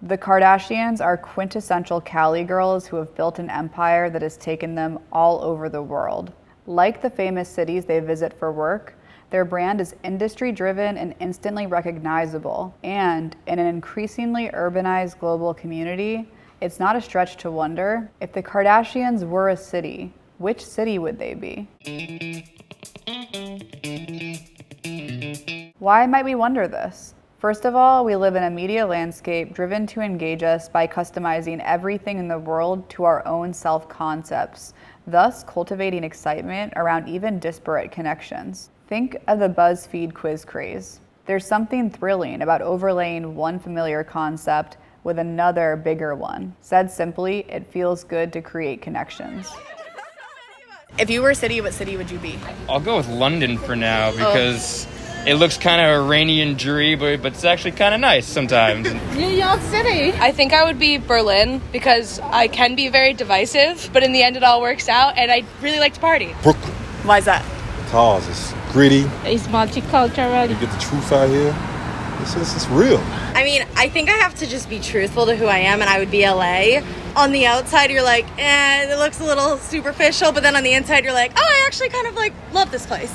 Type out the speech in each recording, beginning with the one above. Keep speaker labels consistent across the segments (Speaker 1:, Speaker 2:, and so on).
Speaker 1: The Kardashians are quintessential Cali girls who have built an empire that has taken them all over the world. Like the famous cities they visit for work, their brand is industry-driven and instantly recognizable. And in an increasingly urbanized global community, it's not a stretch to wonder, if the Kardashians were a city, which city would they be? Why might we wonder this? First of all, we live in a media landscape driven to engage us by customizing everything in the world to our own self-concepts, thus cultivating excitement around even disparate connections. Think of the BuzzFeed quiz craze. There's something thrilling about overlaying one familiar concept with another bigger one. Said simply, it feels good to create connections. If you were a city, what city would you be?
Speaker 2: I'll go with London for now because it looks kind of rainy and dreary, but it's actually kind of nice sometimes.
Speaker 3: New York City.
Speaker 4: I think I would be Berlin because I can be very divisive, but in the end it all works out and I really like to party.
Speaker 5: Brooklyn.
Speaker 1: Why is that?
Speaker 5: Because it's gritty.
Speaker 3: It's multicultural.
Speaker 5: You get the truth out here. It's real.
Speaker 6: I mean, I think I have to just be truthful to who I am, and I would be LA. On the outside, you're like, it looks a little superficial, but then on the inside, you're like, I actually kind of like love this place.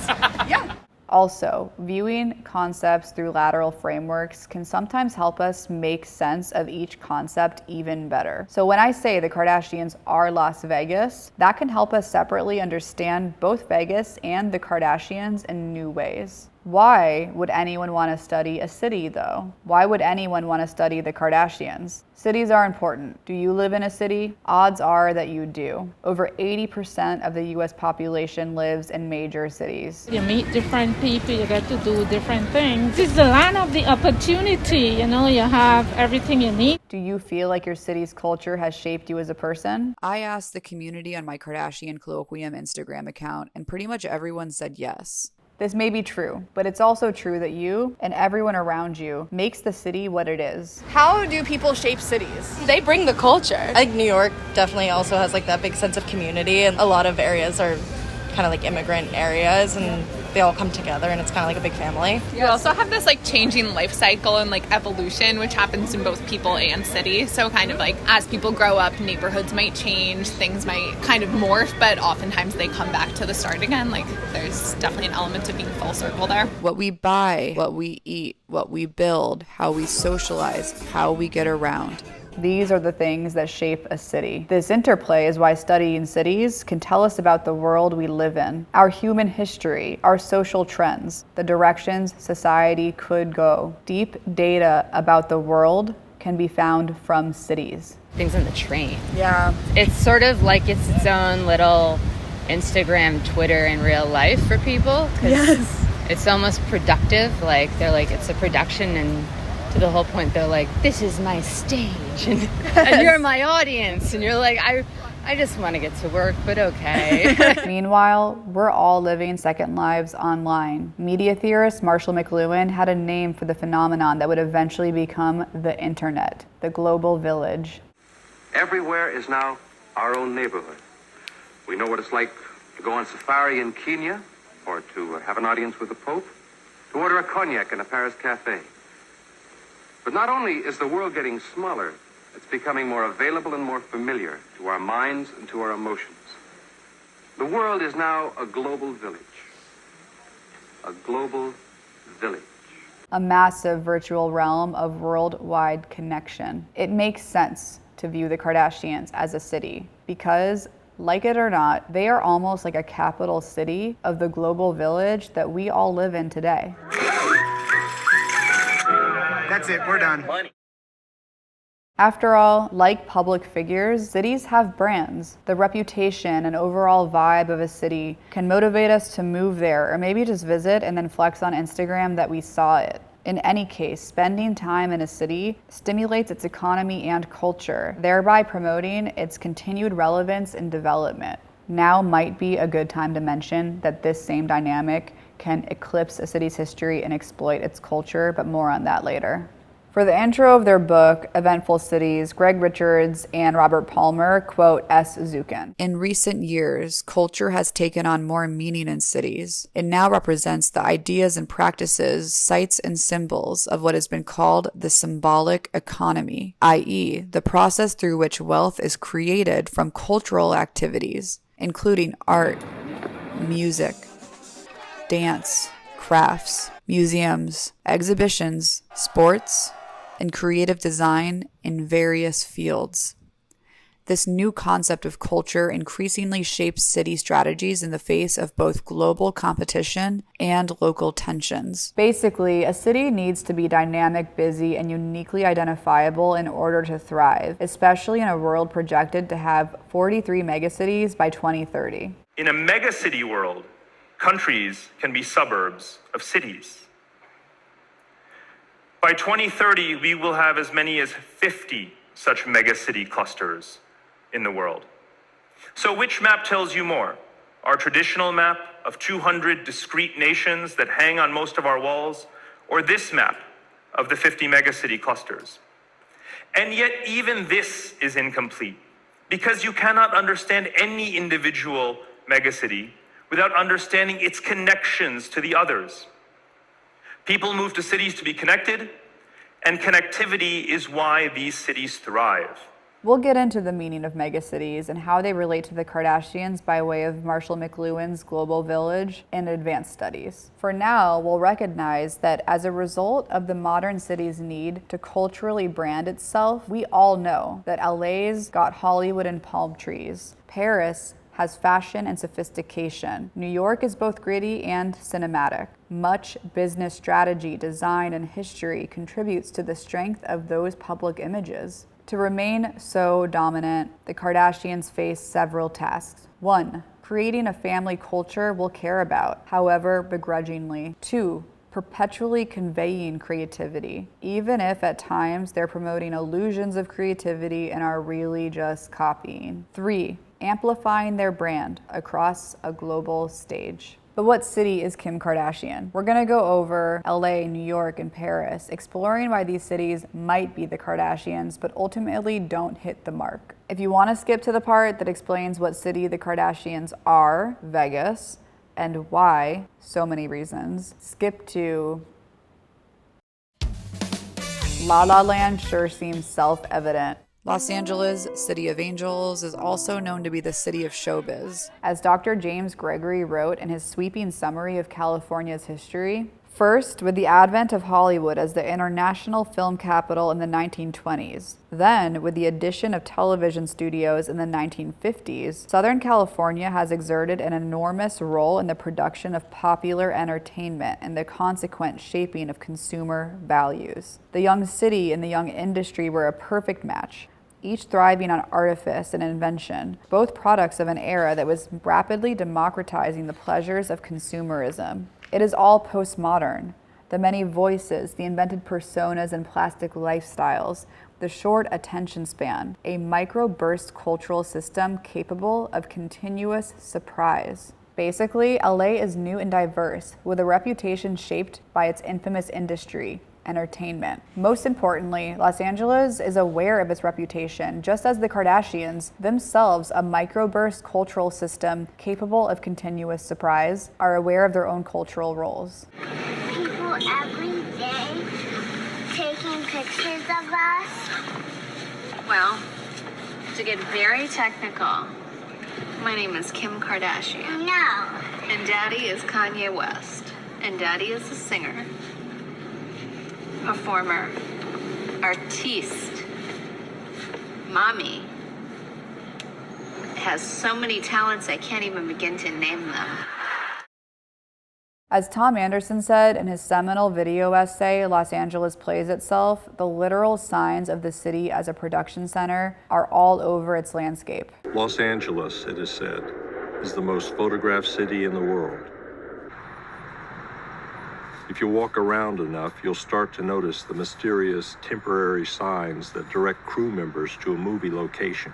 Speaker 1: Yeah. Also, viewing concepts through lateral frameworks can sometimes help us make sense of each concept even better. So when I say the Kardashians are Las Vegas, that can help us separately understand both Vegas and the Kardashians in new ways. Why would anyone want to study a city, though? Why would anyone want to study the Kardashians? Cities are important. Do you live in a city? Odds are that you do. Over 80% of the US population lives in major cities.
Speaker 3: You meet different people, you get to do different things. It's the land of the opportunity, you have everything you need.
Speaker 1: Do you feel like your city's culture has shaped you as a person? I asked the community on my Kardashian Colloquium Instagram account, and pretty much everyone said yes. This may be true, but it's also true that you and everyone around you makes the city what it is. How do people shape cities?
Speaker 4: They bring the culture.
Speaker 6: I think New York definitely also has like that big sense of community, and a lot of areas are kind of like immigrant areas, and they all come together and it's kind of like a big family.
Speaker 7: You also have this like changing life cycle and like evolution, which happens in both people and city. So kind of like as people grow up, neighborhoods might change, things might kind of morph, but oftentimes they come back to the start again. Like there's definitely an element of being full circle there.
Speaker 1: What we buy, what we eat, what we build, how we socialize, how we get around. These are the things that shape a city. This interplay is why studying cities can tell us about the world we live in, our human history, our social trends, the directions society could go. Deep data about the world can be found from cities.
Speaker 8: Things on the train.
Speaker 1: Yeah.
Speaker 8: It's sort of like it's its own little Instagram, Twitter in real life for people.
Speaker 1: Yes.
Speaker 8: It's almost productive. Like they're like, it's a production, and to the whole point, they're like, this is my stage, and you're my audience, and you're like, I just want to get to work, but okay.
Speaker 1: Meanwhile, we're all living second lives online. Media theorist Marshall McLuhan had a name for the phenomenon that would eventually become the internet, the global village.
Speaker 9: Everywhere is now our own neighborhood. We know what it's like to go on safari in Kenya, or to have an audience with the Pope, to order a cognac in a Paris cafe. But not only is the world getting smaller, it's becoming more available and more familiar to our minds and to our emotions. The world is now a global village. A global village.
Speaker 1: A massive virtual realm of worldwide connection. It makes sense to view the Kardashians as a city because, like it or not, they are almost like a capital city of the global village that we all live in today.
Speaker 10: That's it, we're done.
Speaker 1: After all, like public figures, cities have brands. The reputation and overall vibe of a city can motivate us to move there, or maybe just visit and then flex on Instagram that we saw it. In any case, spending time in a city stimulates its economy and culture, thereby promoting its continued relevance and development. Now might be a good time to mention that this same dynamic can eclipse a city's history and exploit its culture, but more on that later. For the intro of their book, Eventful Cities, Greg Richards and Robert Palmer quote S. Zukin. In recent years, culture has taken on more meaning in cities. It now represents the ideas and practices, sites and symbols of what has been called the symbolic economy, i.e., the process through which wealth is created from cultural activities, including art, music, dance, crafts, museums, exhibitions, sports, and creative design in various fields. This new concept of culture increasingly shapes city strategies in the face of both global competition and local tensions. Basically, a city needs to be dynamic, busy, and uniquely identifiable in order to thrive, especially in a world projected to have 43 megacities by 2030.
Speaker 11: In a megacity world, countries can be suburbs of cities. By 2030, we will have as many as 50 such megacity clusters in the world. So which map tells you more? Our traditional map of 200 discrete nations that hang on most of our walls, or this map of the 50 megacity clusters? And yet even this is incomplete, because you cannot understand any individual megacity without understanding its connections to the others. People move to cities to be connected, and connectivity is why these cities thrive.
Speaker 1: We'll get into the meaning of megacities and how they relate to the Kardashians by way of Marshall McLuhan's Global Village and advanced studies. For now, we'll recognize that as a result of the modern city's need to culturally brand itself, we all know that LA's got Hollywood and palm trees. Paris has fashion and sophistication. New York is both gritty and cinematic. Much business strategy, design, and history contributes to the strength of those public images. To remain so dominant, the Kardashians face several tasks. 1. Creating a family culture we'll care about, however begrudgingly. 2. Perpetually conveying creativity, even if at times they're promoting illusions of creativity and are really just copying. 3. Amplifying their brand across a global stage. But what city is Kim Kardashian? We're gonna go over LA, New York, and Paris, exploring why these cities might be the Kardashians, but ultimately don't hit the mark. If you wanna skip to the part that explains what city the Kardashians are, Vegas, and why, so many reasons, skip to La La Land sure seems self-evident. Los Angeles, City of Angels, is also known to be the city of showbiz. As Dr. James Gregory wrote in his sweeping summary of California's history, first, with the advent of Hollywood as the international film capital in the 1920s. Then, with the addition of television studios in the 1950s, Southern California has exerted an enormous role in the production of popular entertainment and the consequent shaping of consumer values. The young city and the young industry were a perfect match, each thriving on artifice and invention, both products of an era that was rapidly democratizing the pleasures of consumerism. It is all postmodern. The many voices, the invented personas and plastic lifestyles, the short attention span, a microburst cultural system capable of continuous surprise. Basically, LA is new and diverse, with a reputation shaped by its infamous industry, entertainment. Most importantly, Los Angeles is aware of its reputation, just as the Kardashians, themselves a microburst cultural system capable of continuous surprise, are aware of their own cultural roles.
Speaker 12: People every day taking pictures of us.
Speaker 13: Well, to get very technical, my name is Kim Kardashian.
Speaker 12: No.
Speaker 13: And Daddy is Kanye West. And Daddy is a singer, performer, artiste. Mommy has so many talents I can't even begin to name them.
Speaker 1: As Thom Andersen said in his seminal video essay, Los Angeles Plays Itself, the literal signs of the city as a production center are all over its landscape.
Speaker 14: Los Angeles, it is said, is the most photographed city in the world. If you walk around enough, you'll start to notice the mysterious temporary signs that direct crew members to a movie location.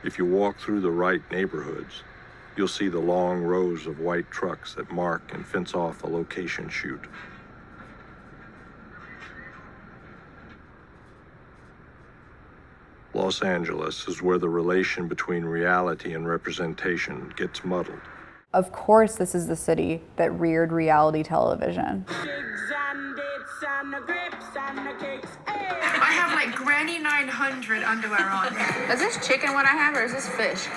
Speaker 14: If you walk through the right neighborhoods, you'll see the long rows of white trucks that mark and fence off a location shoot. Los Angeles is where the relation between reality and representation gets muddled.
Speaker 1: Of course, this is the city that reared reality television.
Speaker 15: I have like Granny 900 underwear on.
Speaker 7: Is this chicken what I have, or is this fish?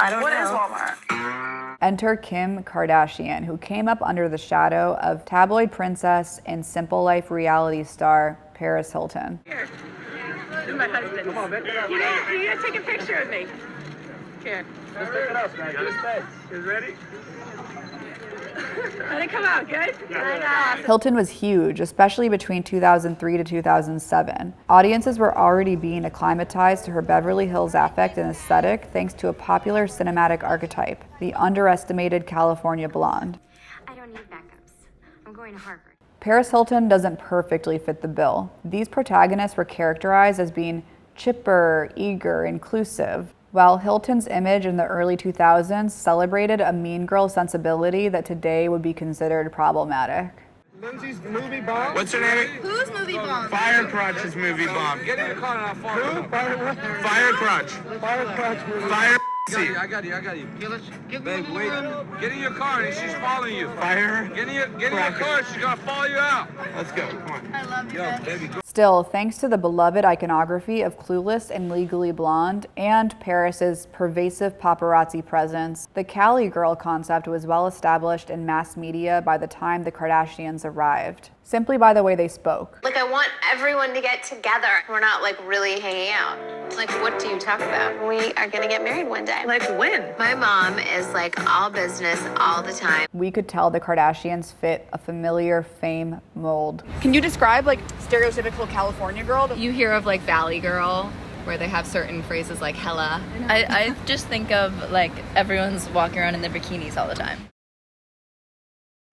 Speaker 15: I don't know.
Speaker 7: What is Walmart?
Speaker 1: Enter Kim Kardashian, who came up under the shadow of tabloid princess and simple life reality star Paris Hilton.
Speaker 15: Here. This is my husband. Come on, baby. You gotta take a picture of me. Here.
Speaker 10: Let's pick it up, man. Get his face. You ready?
Speaker 15: Let it come out, good? Yeah.
Speaker 1: Hilton was huge, especially between 2003 to 2007. Audiences were already being acclimatized to her Beverly Hills affect and aesthetic thanks to a popular cinematic archetype, the underestimated California blonde.
Speaker 12: I don't need backups. I'm going to Harvard.
Speaker 1: Paris Hilton doesn't perfectly fit the bill. These protagonists were characterized as being chipper, eager, inclusive, while Hilton's image in the early 2000s celebrated a mean girl sensibility that today would be considered problematic.
Speaker 10: Lindsay's movie bomb.
Speaker 15: What's her name?
Speaker 12: Who's movie bomb?
Speaker 15: Fire Crotch's movie bomb.
Speaker 10: Get in the car and I'll follow you.
Speaker 15: Fire Crotch.
Speaker 10: Fire Crotch movie.
Speaker 15: Fire.
Speaker 10: I got you. Babe, wait. Get in your car and she's following you.
Speaker 15: Fire.
Speaker 10: Get in your car, she's gonna follow you out.
Speaker 15: Let's go. Come on.
Speaker 12: I love you.
Speaker 10: Yo, baby, go.
Speaker 1: Still, thanks to the beloved iconography of Clueless and Legally Blonde and Paris's pervasive paparazzi presence, the Cali Girl concept was well established in mass media by the time the Kardashians arrived, simply by the way they spoke.
Speaker 13: Like, I want everyone to get together. We're not, like, really hanging out. Like, what do you talk about? We are gonna get married one day.
Speaker 15: Like when?
Speaker 13: My mom is, like, all business all the time.
Speaker 1: We could tell the Kardashians fit a familiar fame mold.
Speaker 16: Can you describe, like, stereotypical California girl?
Speaker 17: You hear of, like, Valley Girl, where they have certain phrases like hella.
Speaker 18: I just think of, like, everyone's walking around in their bikinis all the time.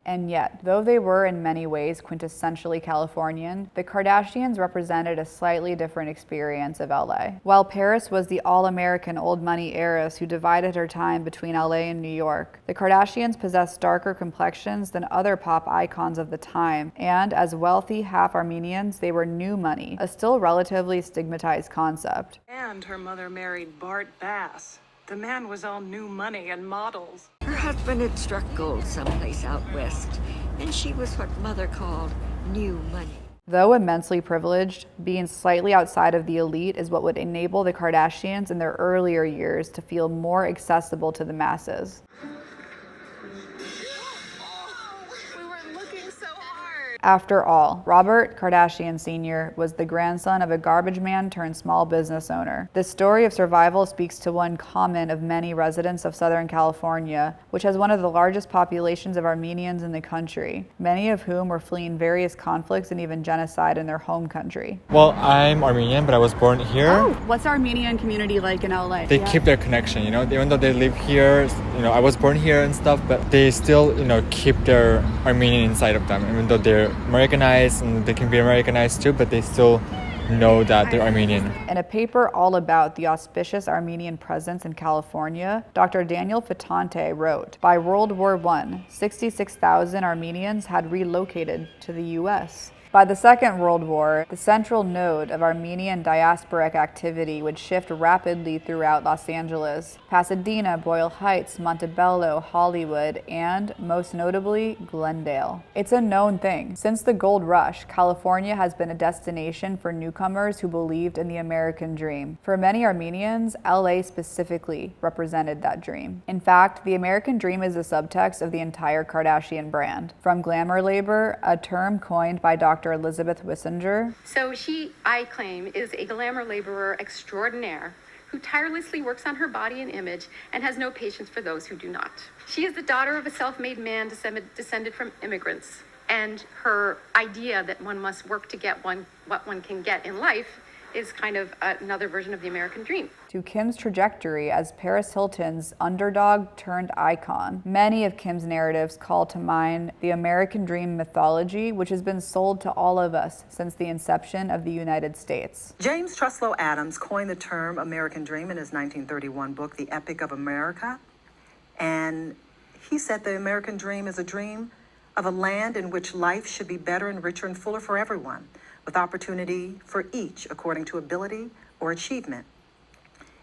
Speaker 1: And yet, though they were in many ways quintessentially Californian, the Kardashians represented a slightly different experience of LA. While Paris was the all-American old money heiress who divided her time between LA and New York, the Kardashians possessed darker complexions than other pop icons of the time, and as wealthy half-Armenians, they were new money, a still relatively stigmatized concept.
Speaker 19: And her mother married Bart Bass. The man was all new money and models.
Speaker 20: Her husband had struck gold someplace out west, and she was what Mother called new money.
Speaker 1: Though immensely privileged, being slightly outside of the elite is what would enable the Kardashians in their earlier years to feel more accessible to the masses. After all, Robert Kardashian Sr. was the grandson of a garbage man turned small business owner. This story of survival speaks to one common of many residents of Southern California, which has one of the largest populations of Armenians in the country, many of whom were fleeing various conflicts and even genocide in their home country.
Speaker 21: Well, I'm Armenian, but I was born here.
Speaker 16: Oh, what's the Armenian community like in LA?
Speaker 21: They keep their connection, even though they live here, I was born here and stuff, but they still, keep their Armenian inside of them, even though they're Americanized and they can be Americanized too, but they still know that they're Armenian.
Speaker 1: In a paper all about the auspicious Armenian presence in California, Dr. Daniel Fitante wrote, by World War I, 66,000 Armenians had relocated to the U.S. By the Second World War, the central node of Armenian diasporic activity would shift rapidly throughout Los Angeles, Pasadena, Boyle Heights, Montebello, Hollywood, and, most notably, Glendale. It's a known thing. Since the gold rush, California has been a destination for newcomers who believed in the American dream. For many Armenians, LA specifically represented that dream. In fact, the American dream is the subtext of the entire Kardashian brand. From glamour labor, a term coined by Dr. Elizabeth Wissinger.
Speaker 22: So she, I claim, is a glamour laborer extraordinaire who tirelessly works on her body and image and has no patience for those who do not. She is the daughter of a self-made man descended from immigrants, and her idea that one must work to get what one can get in life is kind of another version of the American dream.
Speaker 1: To Kim's trajectory as Paris Hilton's underdog turned icon, many of Kim's narratives call to mind the American dream mythology, which has been sold to all of us since the inception of the United States.
Speaker 2: James Truslow Adams coined the term American dream in his 1931 book, The Epic of America. And he said the American dream is a dream of a land in which life should be better and richer and fuller for everyone, with opportunity for each according to ability or achievement.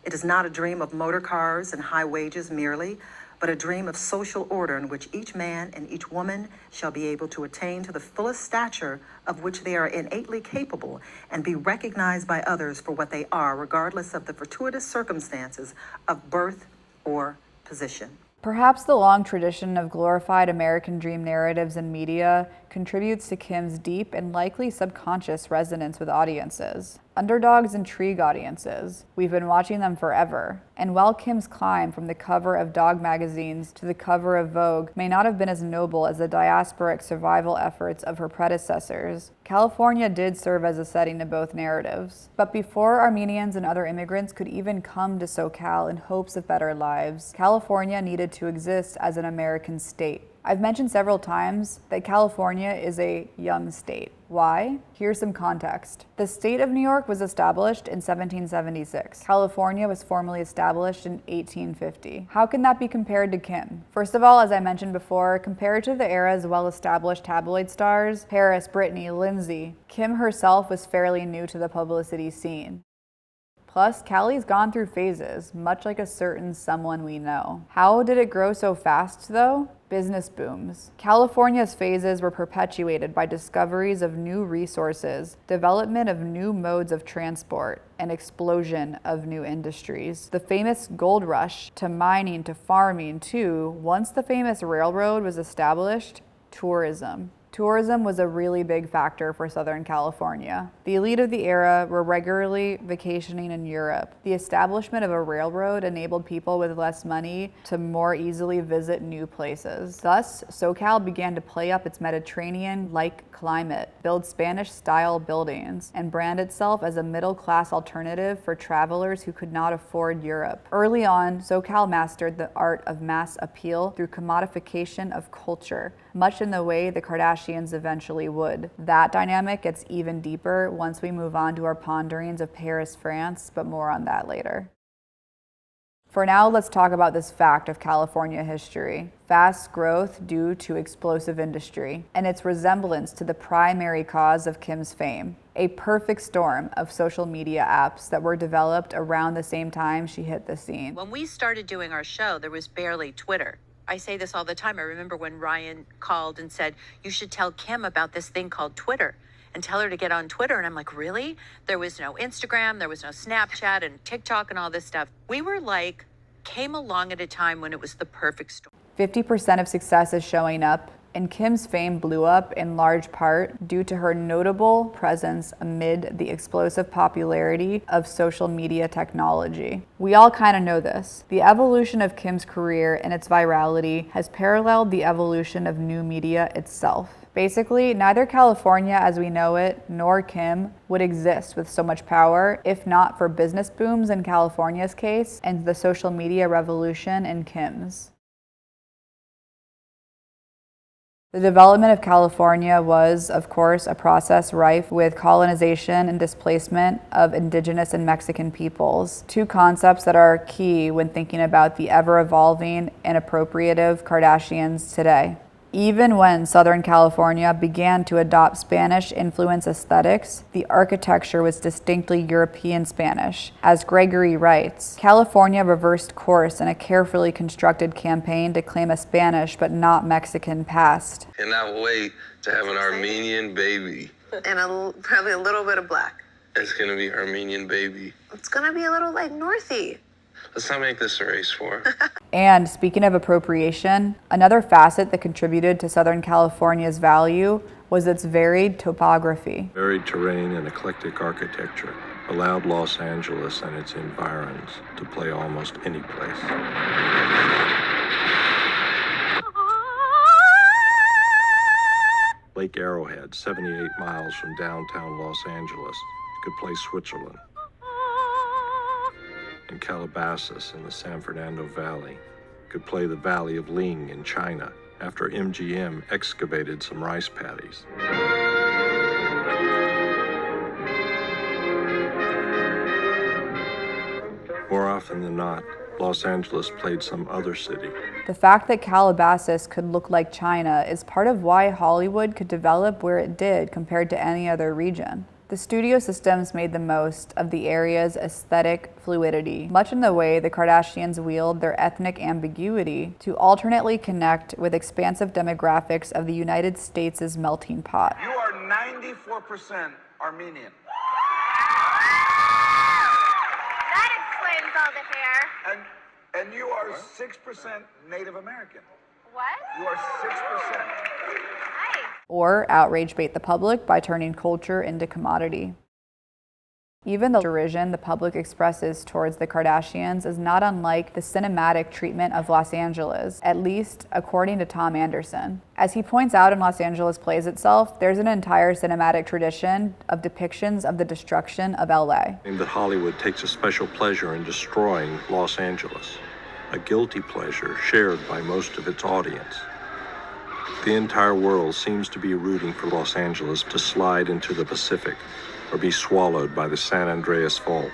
Speaker 2: It is not a dream of motor cars and high wages merely, but a dream of social order in which each man and each woman shall be able to attain to the fullest stature of which they are innately capable and be recognized by others for what they are, regardless of the fortuitous circumstances of birth or position.
Speaker 1: Perhaps the long tradition of glorified American dream narratives in media contributes to Kim's deep and likely subconscious resonance with audiences. Underdogs intrigue audiences. We've been watching them forever. And while Kim's climb from the cover of dog magazines to the cover of Vogue may not have been as noble as the diasporic survival efforts of her predecessors, California did serve as a setting to both narratives. But before Armenians and other immigrants could even come to SoCal in hopes of better lives, California needed to exist as an American state. I've mentioned several times that California is a young state. Why? Here's some context. The state of New York was established in 1776. California was formally established in 1850. How can that be compared to Kim? First of all, as I mentioned before, compared to the era's well-established tabloid stars, Paris, Britney, Lindsay, Kim herself was fairly new to the publicity scene. Plus, Cali's gone through phases, much like a certain someone we know. How did it grow so fast, though? Business booms. California's phases were perpetuated by discoveries of new resources, development of new modes of transport, and explosion of new industries. The famous gold rush, to mining, to farming, to, once the famous railroad was established, tourism. Tourism was a really big factor for Southern California. The elite of the era were regularly vacationing in Europe. The establishment of a railroad enabled people with less money to more easily visit new places. Thus, SoCal began to play up its Mediterranean-like climate, build Spanish-style buildings, and brand itself as a middle-class alternative for travelers who could not afford Europe. Early on, SoCal mastered the art of mass appeal through commodification of culture, much in the way the Kardashians eventually would. That dynamic gets even deeper once we move on to our ponderings of Paris, France, but more on that later. For now, let's talk about this fact of California history: fast growth due to explosive industry, and its resemblance to the primary cause of Kim's fame: a perfect storm of social media apps that were developed around the same time she hit the scene.
Speaker 5: When we started doing our show, there was barely Twitter. I say this all the time. I remember when Ryan called and said, you should tell Kim about this thing called Twitter and tell her to get on Twitter. And I'm like, really? There was no Instagram, there was no Snapchat and TikTok and all this stuff. We were like, came along at a time when it was the perfect storm.
Speaker 1: 50% of success is showing up, and Kim's fame blew up in large part due to her notable presence amid the explosive popularity of social media technology. We all kind of know this. The evolution of Kim's career and its virality has paralleled the evolution of new media itself. Basically, neither California as we know it nor Kim would exist with so much power if not for business booms in California's case and the social media revolution in Kim's. The development of California was, of course, a process rife with colonization and displacement of indigenous and Mexican peoples, two concepts that are key when thinking about the ever-evolving and appropriative Kardashians today. Even when Southern California began to adopt Spanish-influenced aesthetics, the architecture was distinctly European Spanish. As Gregory writes, California reversed course in a carefully constructed campaign to claim a Spanish but not Mexican past.
Speaker 10: Cannot wait to have an Armenian baby.
Speaker 23: And probably a little bit of black.
Speaker 10: It's gonna be Armenian baby.
Speaker 23: It's gonna be a little like Northy.
Speaker 10: Let's not make this a race war.
Speaker 1: And speaking of appropriation, another facet that contributed to Southern California's value was its varied topography.
Speaker 14: Varied terrain and eclectic architecture allowed Los Angeles and its environs to play almost any place. Lake Arrowhead, 78 miles from downtown Los Angeles, could play Switzerland. And Calabasas in the San Fernando Valley could play the Valley of Ling in China after MGM excavated some rice paddies. More often than not, Los Angeles played some other city.
Speaker 1: The fact that Calabasas could look like China is part of why Hollywood could develop where it did compared to any other region. The studio systems made the most of the area's aesthetic fluidity, much in the way the Kardashians wield their ethnic ambiguity to alternately connect with expansive demographics of the United States' melting pot.
Speaker 10: You are 94% Armenian.
Speaker 13: That explains all the hair.
Speaker 10: And you are 6% Native American.
Speaker 13: What?
Speaker 10: You are 6%.
Speaker 1: Or outrage bait the public by turning culture into commodity. Even the derision the public expresses towards the Kardashians is not unlike the cinematic treatment of Los Angeles, at least according to Thom Andersen. As he points out in Los Angeles Plays Itself, there's an entire cinematic tradition of depictions of the destruction of LA.
Speaker 14: And that Hollywood takes a special pleasure in destroying Los Angeles, a guilty pleasure shared by most of its audience. The entire world seems to be rooting for Los Angeles to slide into the Pacific or be swallowed by the San Andreas Fault.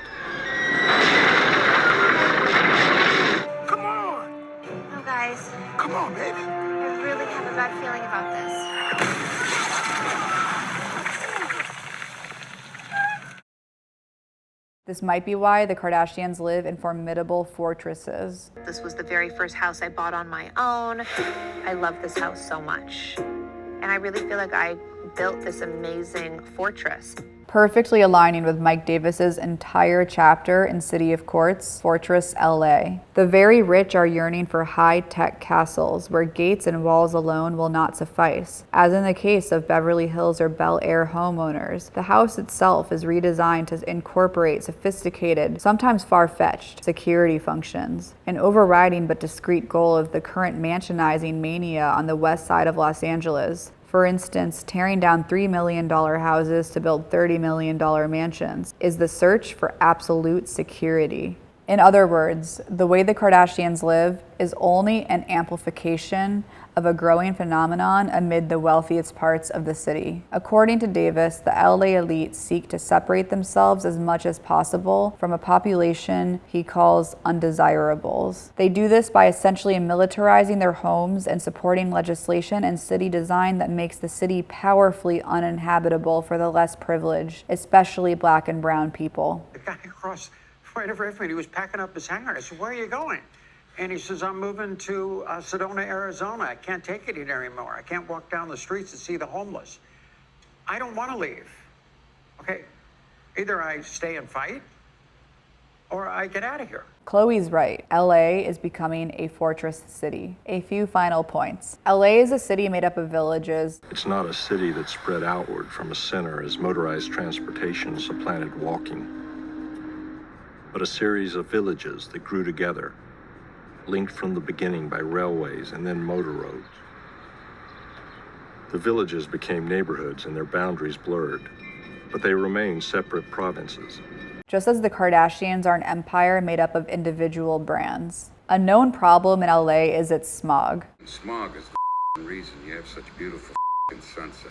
Speaker 10: Come on!
Speaker 13: No, guys.
Speaker 10: Come on, baby.
Speaker 13: I really have a bad feeling about this.
Speaker 1: This might be why the Kardashians live in formidable fortresses.
Speaker 5: This was the very first house I bought on my own. I love this house so much. And I really feel like I built this amazing fortress.
Speaker 1: Perfectly aligning with Mike Davis's entire chapter in City of Quartz, Fortress LA. The very rich are yearning for high-tech castles where gates and walls alone will not suffice. As in the case of Beverly Hills or Bel Air homeowners, the house itself is redesigned to incorporate sophisticated, sometimes far-fetched, security functions, an overriding but discreet goal of the current mansionizing mania on the west side of Los Angeles. For instance, tearing down $3 million houses to build $30 million mansions is the search for absolute security. In other words, the way the Kardashians live is only an amplification of a growing phenomenon amid the wealthiest parts of the city. According to Davis, the LA elite seek to separate themselves as much as possible from a population he calls undesirables. They do this by essentially militarizing their homes and supporting legislation and city design that makes the city powerfully uninhabitable for the less privileged, especially Black and brown people.
Speaker 3: The guy across right over from me, he was packing up his hangar. I said, "Where are you going?" And he says, "I'm moving to Sedona, Arizona. I can't take it here anymore. I can't walk down the streets and see the homeless." I don't want to leave. Okay, either I stay and fight or I get out of here.
Speaker 1: Chloe's right. LA is becoming a fortress city. A few final points. LA is a city made up of villages.
Speaker 14: It's not a city that's spread outward from a center as motorized transportation supplanted walking, but a series of villages that grew together, linked from the beginning by railways and then motor roads. The villages became neighborhoods and their boundaries blurred, but they remain separate provinces.
Speaker 1: Just as the Kardashians are an empire made up of individual brands. A known problem in LA is its smog.
Speaker 10: Smog is the reason you have such beautiful sunsets.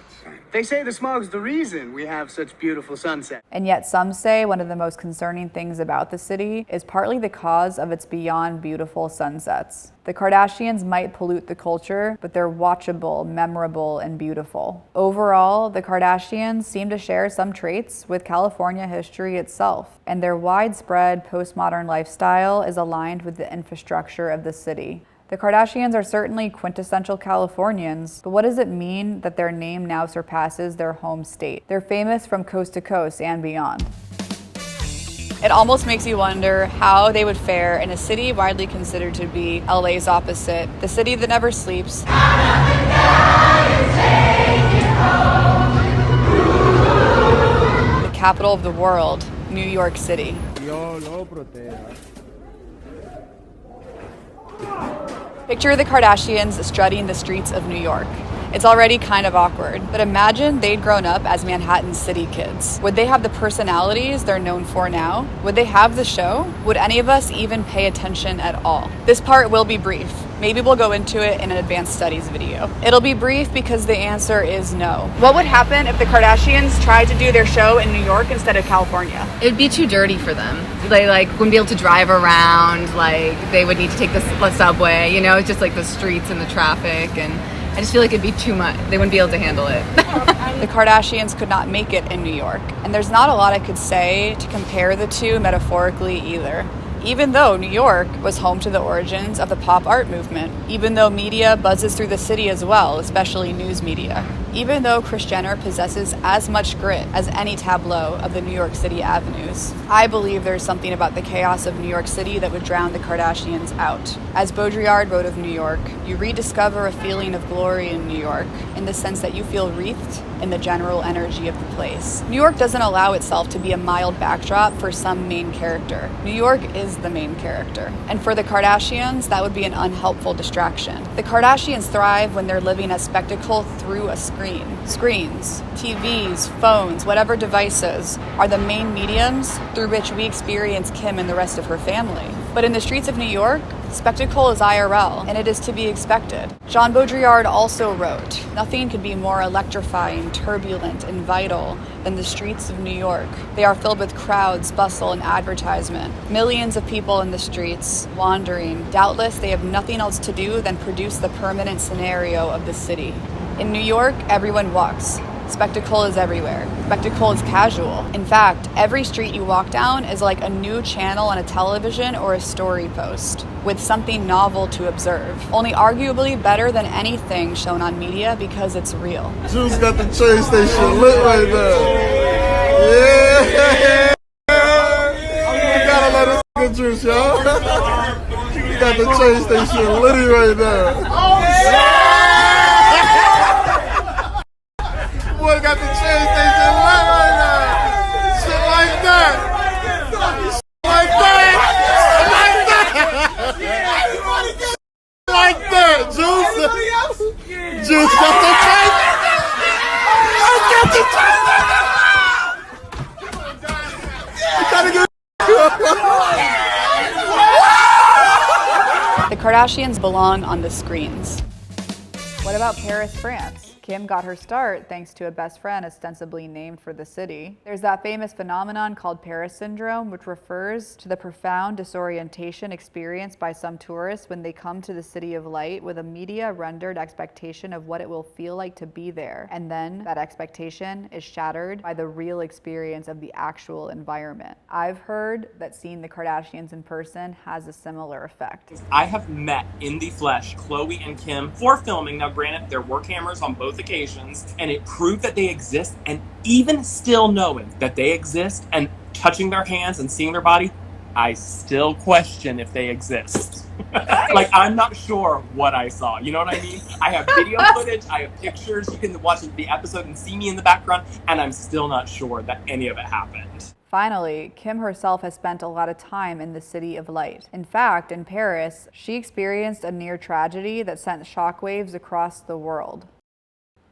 Speaker 4: They say the smog's the reason we have such beautiful sunsets.
Speaker 1: And yet some say one of the most concerning things about the city is partly the cause of its beyond beautiful sunsets. The Kardashians might pollute the culture, but they're watchable, memorable, and beautiful. Overall, the Kardashians seem to share some traits with California history itself, and their widespread postmodern lifestyle is aligned with the infrastructure of the city. The Kardashians are certainly quintessential Californians, but what does it mean that their name now surpasses their home state? They're famous from coast to coast and beyond. It almost makes you wonder how they would fare in a city widely considered to be LA's opposite, the city that never sleeps, the capital of the world, New York City. Picture the Kardashians strutting the streets of New York. It's already kind of awkward. But imagine they'd grown up as Manhattan City kids. Would they have the personalities they're known for now? Would they have the show? Would any of us even pay attention at all? This part will be brief. Maybe we'll go into it in an advanced studies video. It'll be brief because the answer is no. What would happen if the Kardashians tried to do their show in New York instead of California?
Speaker 17: It'd be too dirty for them. They wouldn't be able to drive around. They would need to take the subway. It's just the streets and the traffic, and I just feel like it'd be too much. They wouldn't be able to handle it.
Speaker 1: The Kardashians could not make it in New York, and there's not a lot I could say to compare the two metaphorically either. Even though New York was home to the origins of the pop art movement, even though media buzzes through the city as well, especially news media, even though Kris Jenner possesses as much grit as any tableau of the New York City avenues, I believe there's something about the chaos of New York City that would drown the Kardashians out. As Baudrillard wrote of New York, you rediscover a feeling of glory in New York, in the sense that you feel wreathed in the general energy of the place. New York doesn't allow itself to be a mild backdrop for some main character. New York is the main character. And for the Kardashians, that would be an unhelpful distraction. The Kardashians thrive when they're living a spectacle through a screen. Screens, TVs, phones, whatever devices are the main mediums through which we experience Kim and the rest of her family. But in the streets of New York, spectacle is IRL, and it is to be expected. Jean Baudrillard also wrote, "Nothing could be more electrifying, turbulent, and vital than the streets of New York. They are filled with crowds, bustle, and advertisement. Millions of people in the streets, wandering. Doubtless they have nothing else to do than produce the permanent scenario of the city. In New York, everyone walks. Spectacle is everywhere. Spectacle is casual. In fact, every street you walk down is like a new channel on a television or a story post, with something novel to observe. Only arguably better than anything shown on media because it's real."
Speaker 6: Juice got the train station lit right now. Yeah! You gotta let us get Juice, y'all. You got the train station litty right now. Boy got the train station lit right now. Shit like that. Shit like that. Like that. Juice. Juice got the train station. I got the train station. You gotta get
Speaker 1: The Kardashians belong on the screens. What about Paris, France? Kim got her start thanks to a best friend ostensibly named for the city. There's that famous phenomenon called Paris syndrome, which refers to the profound disorientation experienced by some tourists when they come to the City of Light with a media-rendered expectation of what it will feel like to be there. And then that expectation is shattered by the real experience of the actual environment. I've heard that seeing the Kardashians in person has a similar effect.
Speaker 8: I have met in the flesh Khloe and Kim for filming. Now, granted, there were cameras on both occasions, and it proved that they exist, and even still knowing that they exist and touching their hands and seeing their body, I still question if they exist. I'm not sure what I saw. You know what I mean? I have video footage, I have pictures, you can watch the episode and see me in the background, and I'm still not sure that any of it happened.
Speaker 1: Finally, Kim herself has spent a lot of time in the City of Light. In fact, in Paris, she experienced a near tragedy that sent shockwaves across the world.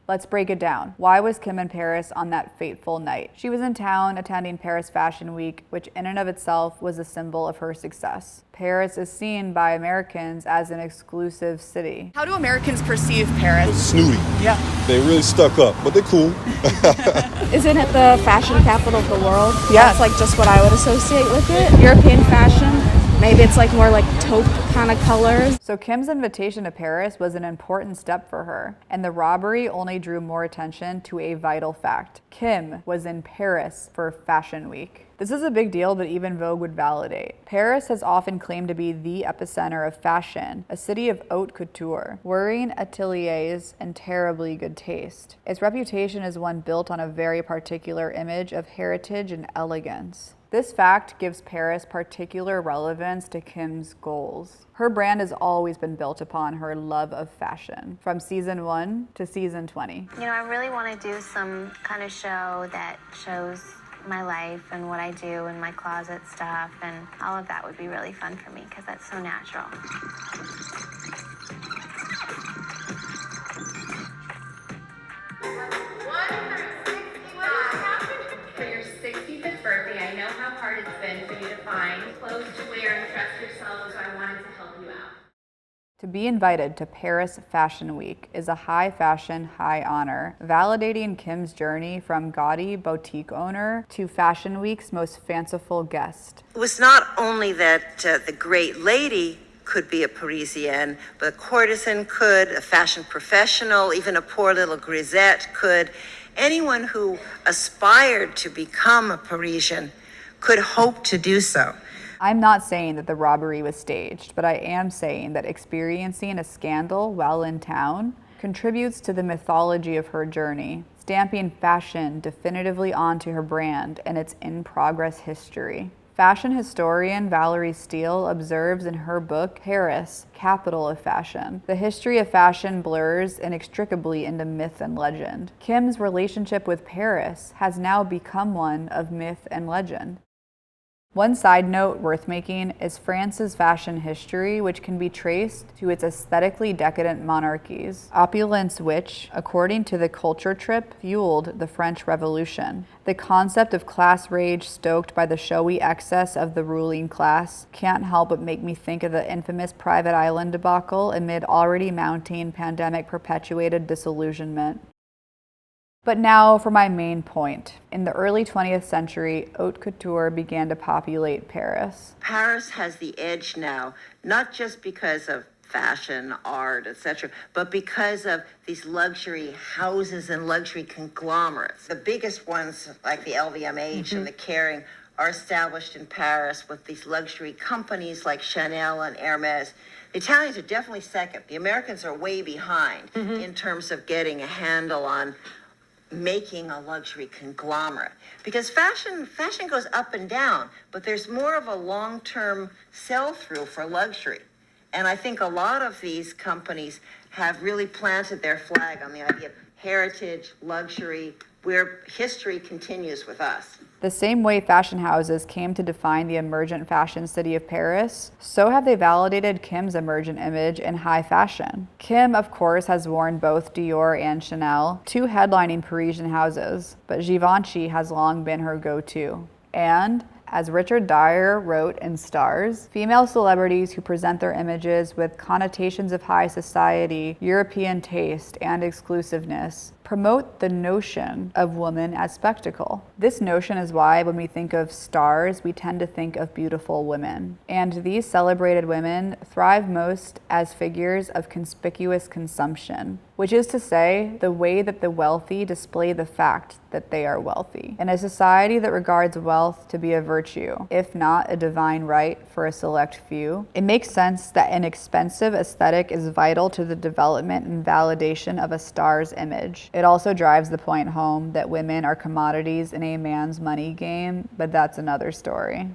Speaker 1: Let's break it down. Why was Kim in Paris on that fateful night? She was in town attending Paris Fashion Week, which in and of itself was a symbol of her success. Paris is seen by Americans as an exclusive city.
Speaker 16: How do Americans perceive Paris?
Speaker 6: Snooty.
Speaker 16: Yeah.
Speaker 6: They really stuck up, but they're cool.
Speaker 9: Isn't it the fashion capital of the world?
Speaker 1: Yeah.
Speaker 9: That's just what I would associate with it. European fashion. Maybe it's more taupe kind of colors.
Speaker 1: So Kim's invitation to Paris was an important step for her, and the robbery only drew more attention to a vital fact. Kim was in Paris for Fashion Week. This is a big deal, but even Vogue would validate. Paris has often claimed to be the epicenter of fashion, a city of haute couture, whirring ateliers, and terribly good taste. Its reputation is one built on a very particular image of heritage and elegance. This fact gives Paris particular relevance to Kim's goals. Her brand has always been built upon her love of fashion, from season 1 to season 20.
Speaker 12: I really want to do some kind of show that shows my life and what I do and my closet stuff, and all of that would be really fun for me because that's so natural.
Speaker 1: To be invited to Paris Fashion Week is a high fashion, high honor, validating Kim's journey from gaudy boutique owner to Fashion Week's most fanciful guest.
Speaker 7: It was not only that the great lady could be a Parisienne, but a courtesan could, a fashion professional, even a poor little grisette could. Anyone who aspired to become a Parisian could hope to do so.
Speaker 1: I'm not saying that the robbery was staged, but I am saying that experiencing a scandal while in town contributes to the mythology of her journey, stamping fashion definitively onto her brand and its in-progress history. Fashion historian Valerie Steele observes in her book, Paris, Capital of Fashion, the history of fashion blurs inextricably into myth and legend. Kim's relationship with Paris has now become one of myth and legend. One side note worth making is France's fashion history, which can be traced to its aesthetically decadent monarchies, opulence which, according to the culture trip, fueled the French Revolution. The concept of class rage stoked by the showy excess of the ruling class can't help but make me think of the infamous private island debacle amid already mounting pandemic-perpetuated disillusionment. But now for my main point. In the early 20th century, haute couture began to populate Paris.
Speaker 7: Paris has the edge now, not just because of fashion, art, etc., but because of these luxury houses and luxury conglomerates. The biggest ones, like the LVMH and the Kering, are established in Paris with these luxury companies like Chanel and Hermes. The Italians are definitely second. The Americans are way behind in terms of getting a handle on making a luxury conglomerate, because fashion goes up and down, but there's more of a long-term sell-through for luxury. And I think a lot of these companies have really planted their flag on the idea of heritage, luxury, where history continues with us.
Speaker 1: The same way fashion houses came to define the emergent fashion city of Paris, so have they validated Kim's emergent image in high fashion. Kim, of course, has worn both Dior and Chanel, two headlining Parisian houses, but Givenchy has long been her go-to. And as Richard Dyer wrote in Stars, female celebrities who present their images with connotations of high society, European taste, and exclusiveness promote the notion of woman as spectacle. This notion is why when we think of stars, we tend to think of beautiful women. And these celebrated women thrive most as figures of conspicuous consumption, which is to say, the way that the wealthy display the fact that they are wealthy. In a society that regards wealth to be a virtue, if not a divine right for a select few, it makes sense that an expensive aesthetic is vital to the development and validation of a star's image. It also drives the point home that women are commodities in a man's money game, but that's another story.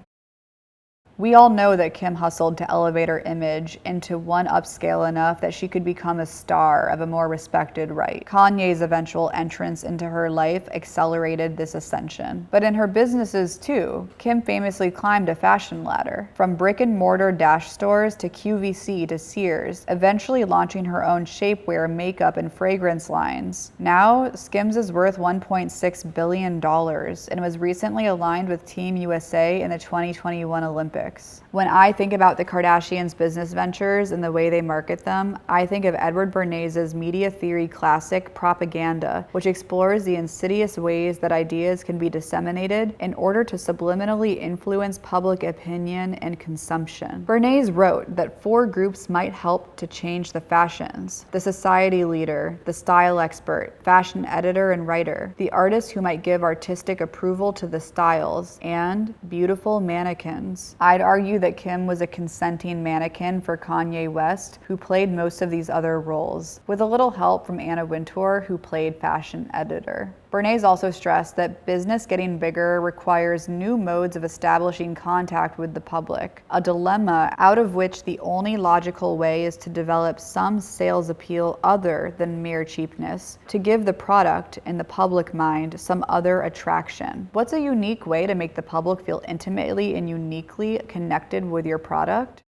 Speaker 1: We all know that Kim hustled to elevate her image into one upscale enough that she could become a star of a more respected right. Kanye's eventual entrance into her life accelerated this ascension. But in her businesses too, Kim famously climbed a fashion ladder. From brick and mortar Dash stores to QVC to Sears, eventually launching her own shapewear, makeup, and fragrance lines. Now, Skims is worth $1.6 billion and was recently aligned with Team USA in the 2021 Olympics. When I think about the Kardashians' business ventures and the way they market them, I think of Edward Bernays' media theory classic Propaganda, which explores the insidious ways that ideas can be disseminated in order to subliminally influence public opinion and consumption. Bernays wrote that 4 groups might help to change the fashions: the society leader, the style expert, fashion editor and writer, the artist who might give artistic approval to the styles, and beautiful mannequins. I'd argue that Kim was a consenting mannequin for Kanye West, who played most of these other roles, with a little help from Anna Wintour, who played fashion editor. Bernays also stressed that business getting bigger requires new modes of establishing contact with the public, a dilemma out of which the only logical way is to develop some sales appeal other than mere cheapness, to give the product, in the public mind, some other attraction. What's a unique way to make the public feel intimately and uniquely connected with your product?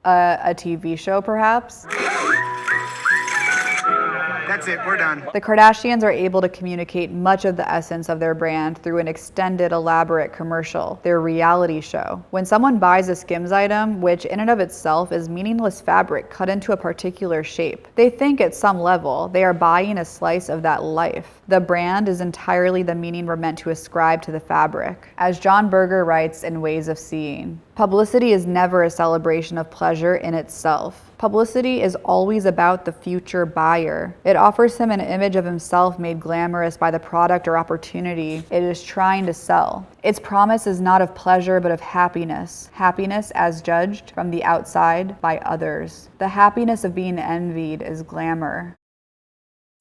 Speaker 1: A TV show, perhaps?
Speaker 4: That's it. We're done.
Speaker 1: The Kardashians are able to communicate much of the essence of their brand through an extended, elaborate commercial, their reality show. When someone buys a Skims item, which in and of itself is meaningless fabric cut into a particular shape, they think at some level they are buying a slice of that life. The brand is entirely the meaning we're meant to ascribe to the fabric. As John Berger writes in Ways of Seeing, publicity is never a celebration of pleasure in itself. Publicity is always about the future buyer. It offers him an image of himself made glamorous by the product or opportunity it is trying to sell. Its promise is not of pleasure but of happiness. Happiness as judged from the outside by others. The happiness of being envied is glamour.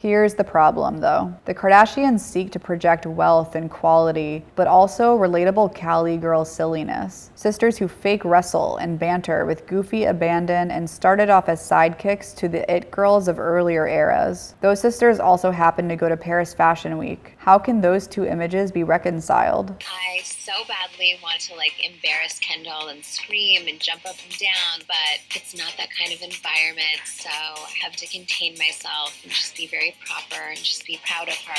Speaker 1: Here's the problem, though. The Kardashians seek to project wealth and quality, but also relatable Cali Girls silliness. Sisters who fake wrestle and banter with goofy abandon and started off as sidekicks to the it girls of earlier eras. Those sisters also happen to go to Paris Fashion Week. How can those two images be reconciled?
Speaker 13: I so badly want to embarrass Kendall and scream and jump up and down, but it's not that kind of environment, so I have to contain myself and just be very proper and just be proud of her.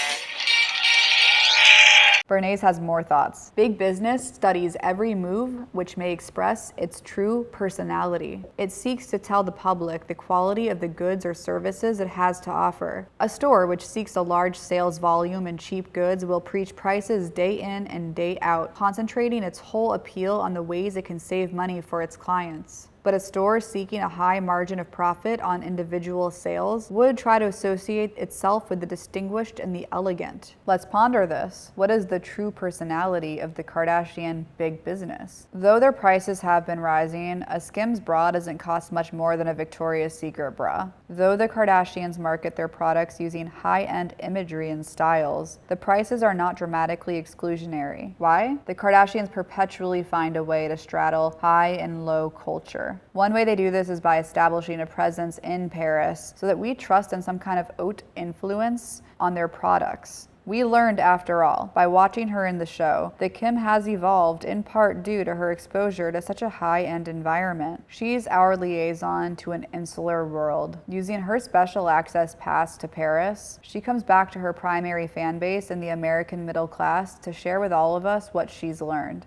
Speaker 1: Bernays has more thoughts. Big business studies every move which may express its true personality. It seeks to tell the public the quality of the goods or services it has to offer. A store which seeks a large sales volume and cheap goods will preach prices day in and day out, concentrating its whole appeal on the ways it can save money for its clients. But a store seeking a high margin of profit on individual sales would try to associate itself with the distinguished and the elegant. Let's ponder this. What is the true personality of the Kardashian big business? Though their prices have been rising, a Skims bra doesn't cost much more than a Victoria's Secret bra. Though the Kardashians market their products using high-end imagery and styles, the prices are not dramatically exclusionary. Why? The Kardashians perpetually find a way to straddle high and low culture. One way they do this is by establishing a presence in Paris so that we trust in some kind of haute influence on their products. We learned, after all, by watching her in the show, that Kim has evolved in part due to her exposure to such a high-end environment. She's our liaison to an insular world. Using her special access pass to Paris, she comes back to her primary fan base in the American middle class to share with all of us what she's learned.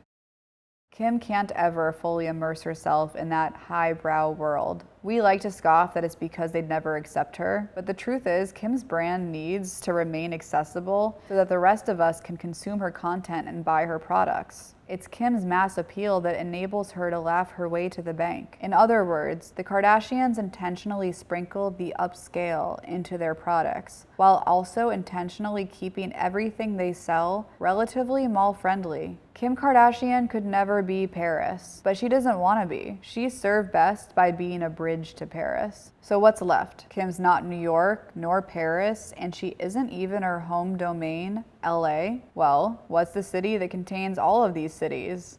Speaker 1: Kim can't ever fully immerse herself in that highbrow world. We like to scoff that it's because they'd never accept her, but the truth is Kim's brand needs to remain accessible so that the rest of us can consume her content and buy her products. It's Kim's mass appeal that enables her to laugh her way to the bank. In other words, the Kardashians intentionally sprinkled the upscale into their products, while also intentionally keeping everything they sell relatively mall-friendly. Kim Kardashian could never be Paris, but she doesn't want to be. She's served best by being a bridge to Paris. So what's left? Kim's not New York nor Paris, and she isn't even her home domain, LA. Well, what's the city that contains all of these cities?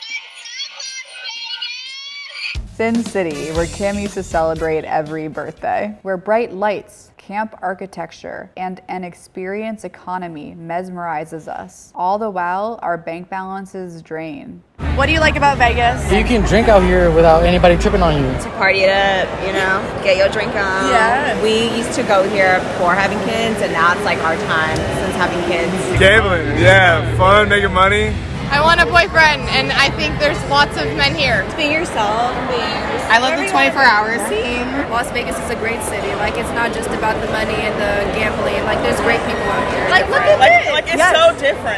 Speaker 1: Sin City, where Kim used to celebrate every birthday, where bright lights, camp architecture, and an experience economy mesmerizes us. All the while, our bank balances drain.
Speaker 16: What do you like about Vegas?
Speaker 11: You can drink out here without anybody tripping on you.
Speaker 15: To party it up, get your drink on.
Speaker 16: Yeah.
Speaker 15: We used to go here before having kids, and now it's like our time since having kids.
Speaker 6: Gambling, yeah, fun, making money.
Speaker 16: I want a boyfriend, and I think there's lots of men here.
Speaker 15: Being yourself.
Speaker 16: I love the 24-hour scene.
Speaker 9: Las Vegas is a great city. It's not just about the money and the gambling. There's great people out here.
Speaker 16: Look at this.
Speaker 15: It's so different.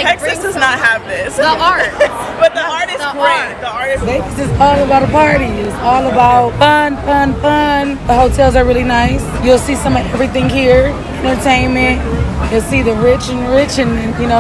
Speaker 15: Texas does not have this.
Speaker 16: The art.
Speaker 15: But the art is great. The art is
Speaker 18: Vegas is all about a party. It's all about fun, fun, fun. The hotels are really nice. You'll see some of everything here. Entertainment. You'll see the rich and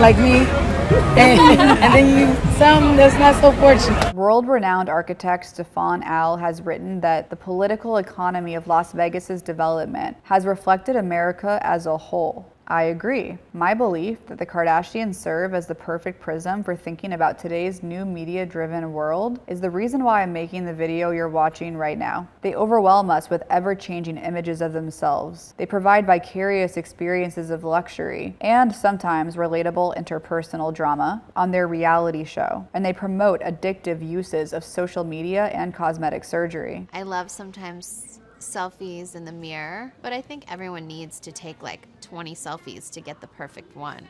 Speaker 18: like me. and then some that's not so fortunate.
Speaker 1: World-renowned architect Stefan has written that the political economy of Las Vegas's development has reflected America as a whole. I agree. My belief that the Kardashians serve as the perfect prism for thinking about today's new media-driven world is the reason why I'm making the video you're watching right now. They overwhelm us with ever-changing images of themselves. They provide vicarious experiences of luxury and sometimes relatable interpersonal drama on their reality show, and they promote addictive uses of social media and cosmetic surgery.
Speaker 12: I love sometimes selfies in the mirror, but I think everyone needs to take like 20 selfies to get the perfect one.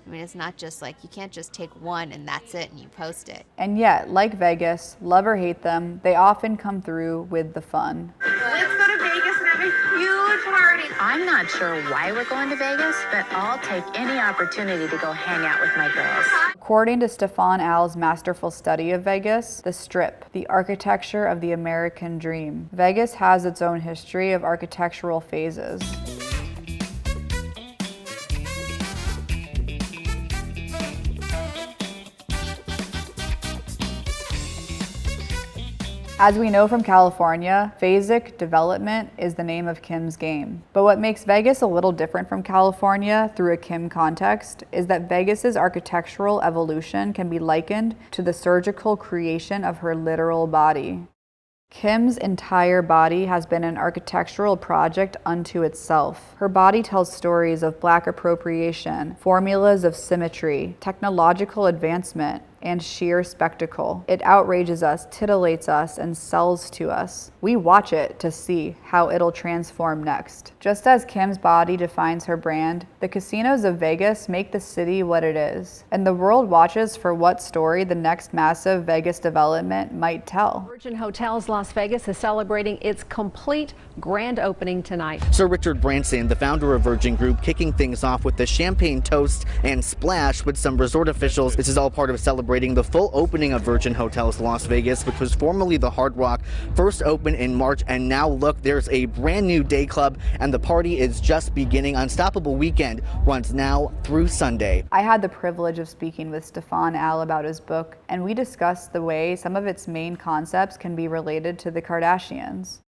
Speaker 12: I mean, it's not just like, you can't just take one and that's it and you post it.
Speaker 1: And yet, like Vegas, love or hate them, they often come through with the fun.
Speaker 23: Let's go to Vegas and have a huge party.
Speaker 19: I'm not sure why we're going to Vegas, but I'll take any opportunity to go hang out with my girls.
Speaker 1: According to Stefan Al's masterful study of Vegas, The Strip, the architecture of the American dream. Vegas has its own history of architectural phases. As we know from California, phasic development is the name of Kim's game. But what makes Vegas a little different from California through a Kim context is that Vegas's architectural evolution can be likened to the surgical creation of her literal body. Kim's entire body has been an architectural project unto itself. Her body tells stories of Black appropriation, formulas of symmetry, technological advancement, and sheer spectacle. It outrages us, titillates us, and sells to us. We watch it to see how it'll transform next. Just as Kim's body defines her brand, the casinos of Vegas make the city what it is. And the world watches for what story the next massive Vegas development might tell.
Speaker 20: Virgin Hotels Las Vegas is celebrating its complete grand opening tonight.
Speaker 21: Sir Richard Branson, the founder of Virgin Group, kicking things off with the champagne toast and splash with some resort officials. This is all part of celebrating the full opening of Virgin Hotels Las Vegas, which was formerly the Hard Rock, first opened in March, and now look, there's a brand new day club and the party is just beginning. Unstoppable Weekend runs now through Sunday.
Speaker 1: I had the privilege of speaking with Stefan Al about his book, and we discussed the way some of its main concepts can be related to the Kardashians.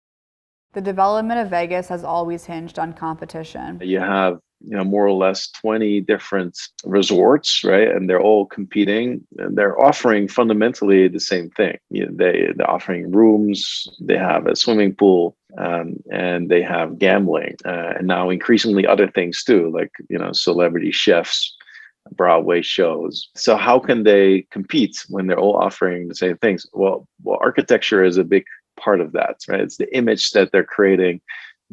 Speaker 1: The development of Vegas has always hinged on competition.
Speaker 24: You have more or less 20 different resorts, right? And they're all competing and they're offering fundamentally the same thing. They're offering rooms, they have a swimming pool, and they have gambling, and now increasingly other things too, like, celebrity chefs, Broadway shows. So how can they compete when they're all offering the same things? Well, architecture is a big part of that, right? It's the image that they're creating,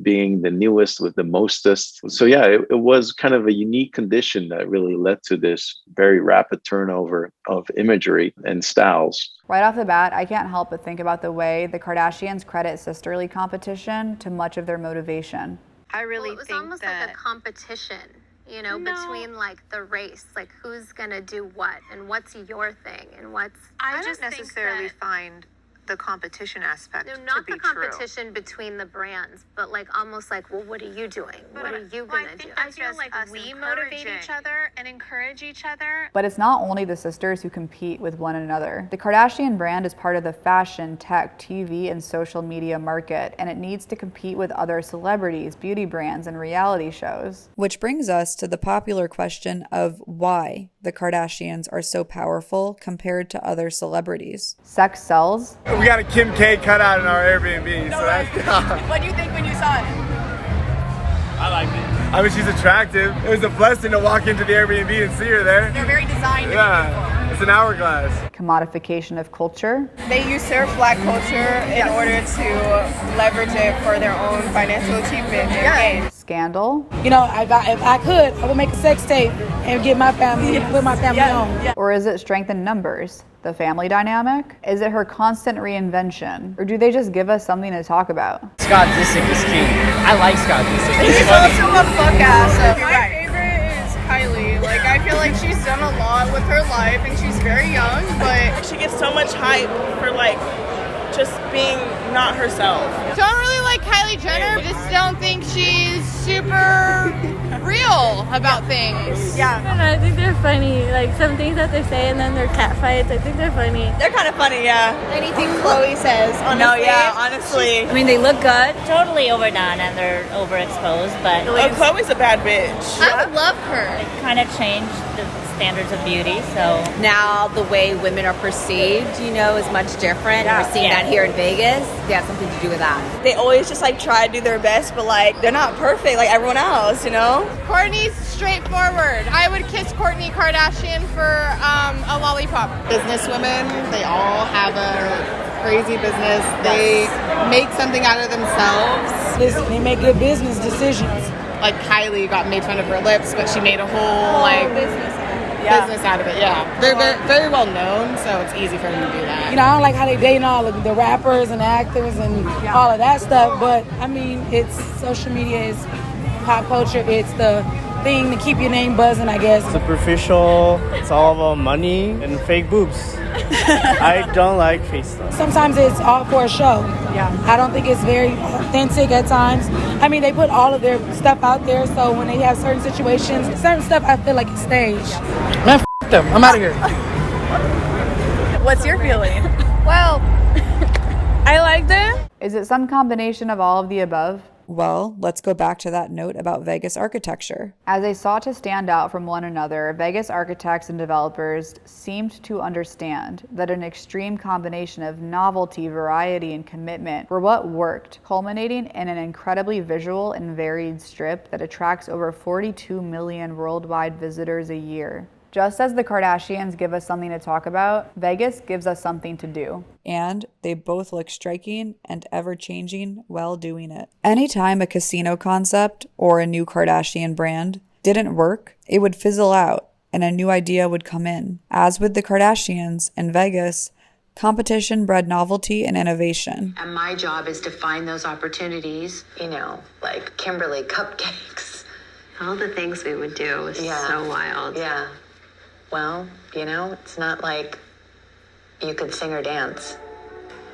Speaker 24: being the newest with the mostest. So yeah, it was kind of a unique condition that really led to this very rapid turnover of imagery and styles.
Speaker 1: Right off the bat, I can't help but think about the way the Kardashians credit sisterly competition to much of their motivation.
Speaker 12: I really
Speaker 23: It was almost like a competition, between like the race, like who's gonna do what and what's your thing and what's. I don't necessarily
Speaker 22: find the competition aspect
Speaker 23: not the competition between the brands, but like almost like, well, what are you doing? What are you gonna do?
Speaker 12: I feel like we motivate each other and encourage each other.
Speaker 1: But it's not only the sisters who compete with one another. The Kardashian brand is part of the fashion, tech, TV, and social media market, and it needs to compete with other celebrities, beauty brands, and reality shows. Which brings us to the popular question of why the Kardashians are so powerful compared to other celebrities. Sex sells.
Speaker 4: We got a Kim K cutout in our Airbnb, so that's...
Speaker 9: What do you think when you saw it?
Speaker 4: I liked it. I mean, she's attractive. It was a blessing to walk into the Airbnb and see her there.
Speaker 9: They're very designed.
Speaker 4: Yeah, it's an hourglass.
Speaker 1: Commodification of culture.
Speaker 9: They usurp Black culture in order to leverage it for their own financial achievement and gain.
Speaker 1: Scandal.
Speaker 18: If I could, I would make a sex tape and get my family, put my family on.
Speaker 1: Or is it strength in numbers? The family dynamic? Is it her constant reinvention? Or do they just give us something to talk about?
Speaker 11: Scott Disick is king. I like Scott Disick.
Speaker 9: He's also a fuck ass. My favorite is Kylie. Like, I feel like she's done a lot with her life and she's very young, but
Speaker 25: she gets so much hype for just being not herself.
Speaker 16: Don't really like Kylie Jenner. Just don't think she's super real about things.
Speaker 26: Yeah. I don't know, I think they're funny. Like some things that they say and then their cat fights, I think they're funny.
Speaker 25: They're kind of funny, yeah.
Speaker 26: Anything Khloe says, honestly.
Speaker 25: No, yeah, honestly.
Speaker 26: I mean, they look good.
Speaker 27: Totally overdone and they're overexposed, but...
Speaker 25: Khloe's a bad bitch.
Speaker 27: I would love her. It kind of changed the standards of beauty. So
Speaker 15: now the way women are perceived, you know, is much different. We're seeing that here in Vegas. They have something to do with that.
Speaker 9: They always just like try to do their best, but like they're not perfect like everyone else, you know?
Speaker 16: Kourtney's straightforward. I would kiss Kourtney Kardashian for a lollipop.
Speaker 2: Businesswomen, they all have a crazy business. They make something out of themselves.
Speaker 18: Listen, they make good business decisions.
Speaker 2: Like Kylie got made fun of her lips, but she made a whole like business out of it. Yeah, they're very well known, so it's easy for them to do that.
Speaker 18: You know, I don't like how they dating all of the rappers and actors and all of that stuff, but I mean, it's social media, it's pop culture, it's the thing to keep your name buzzing, I guess.
Speaker 3: Superficial, it's all about money and fake boobs. I don't like fake stuff.
Speaker 18: Sometimes it's all for a show. Yeah. I don't think it's very authentic at times. I mean, they put all of their stuff out there, so when they have certain situations, certain stuff I feel like it's staged.
Speaker 3: Man, f*** them. I'm out of here.
Speaker 9: What's your feeling?
Speaker 16: Well, I like them.
Speaker 1: Is it some combination of all of the above? Well, let's go back to that note about Vegas architecture. As they sought to stand out from one another, Vegas architects and developers seemed to understand that an extreme combination of novelty, variety, and commitment were what worked, culminating in an incredibly visual and varied strip that attracts over 42 million worldwide visitors a year. Just as the Kardashians give us something to talk about, Vegas gives us something to do. And they both look striking and ever-changing while doing it. Anytime a casino concept or a new Kardashian brand didn't work, it would fizzle out and a new idea would come in. As with the Kardashians in Vegas, competition bred novelty and innovation.
Speaker 19: And my job is to find those opportunities, you know, like Kimberly cupcakes.
Speaker 23: All the things we would do was so wild.
Speaker 19: Yeah. Well, you know, it's not like you could sing or dance.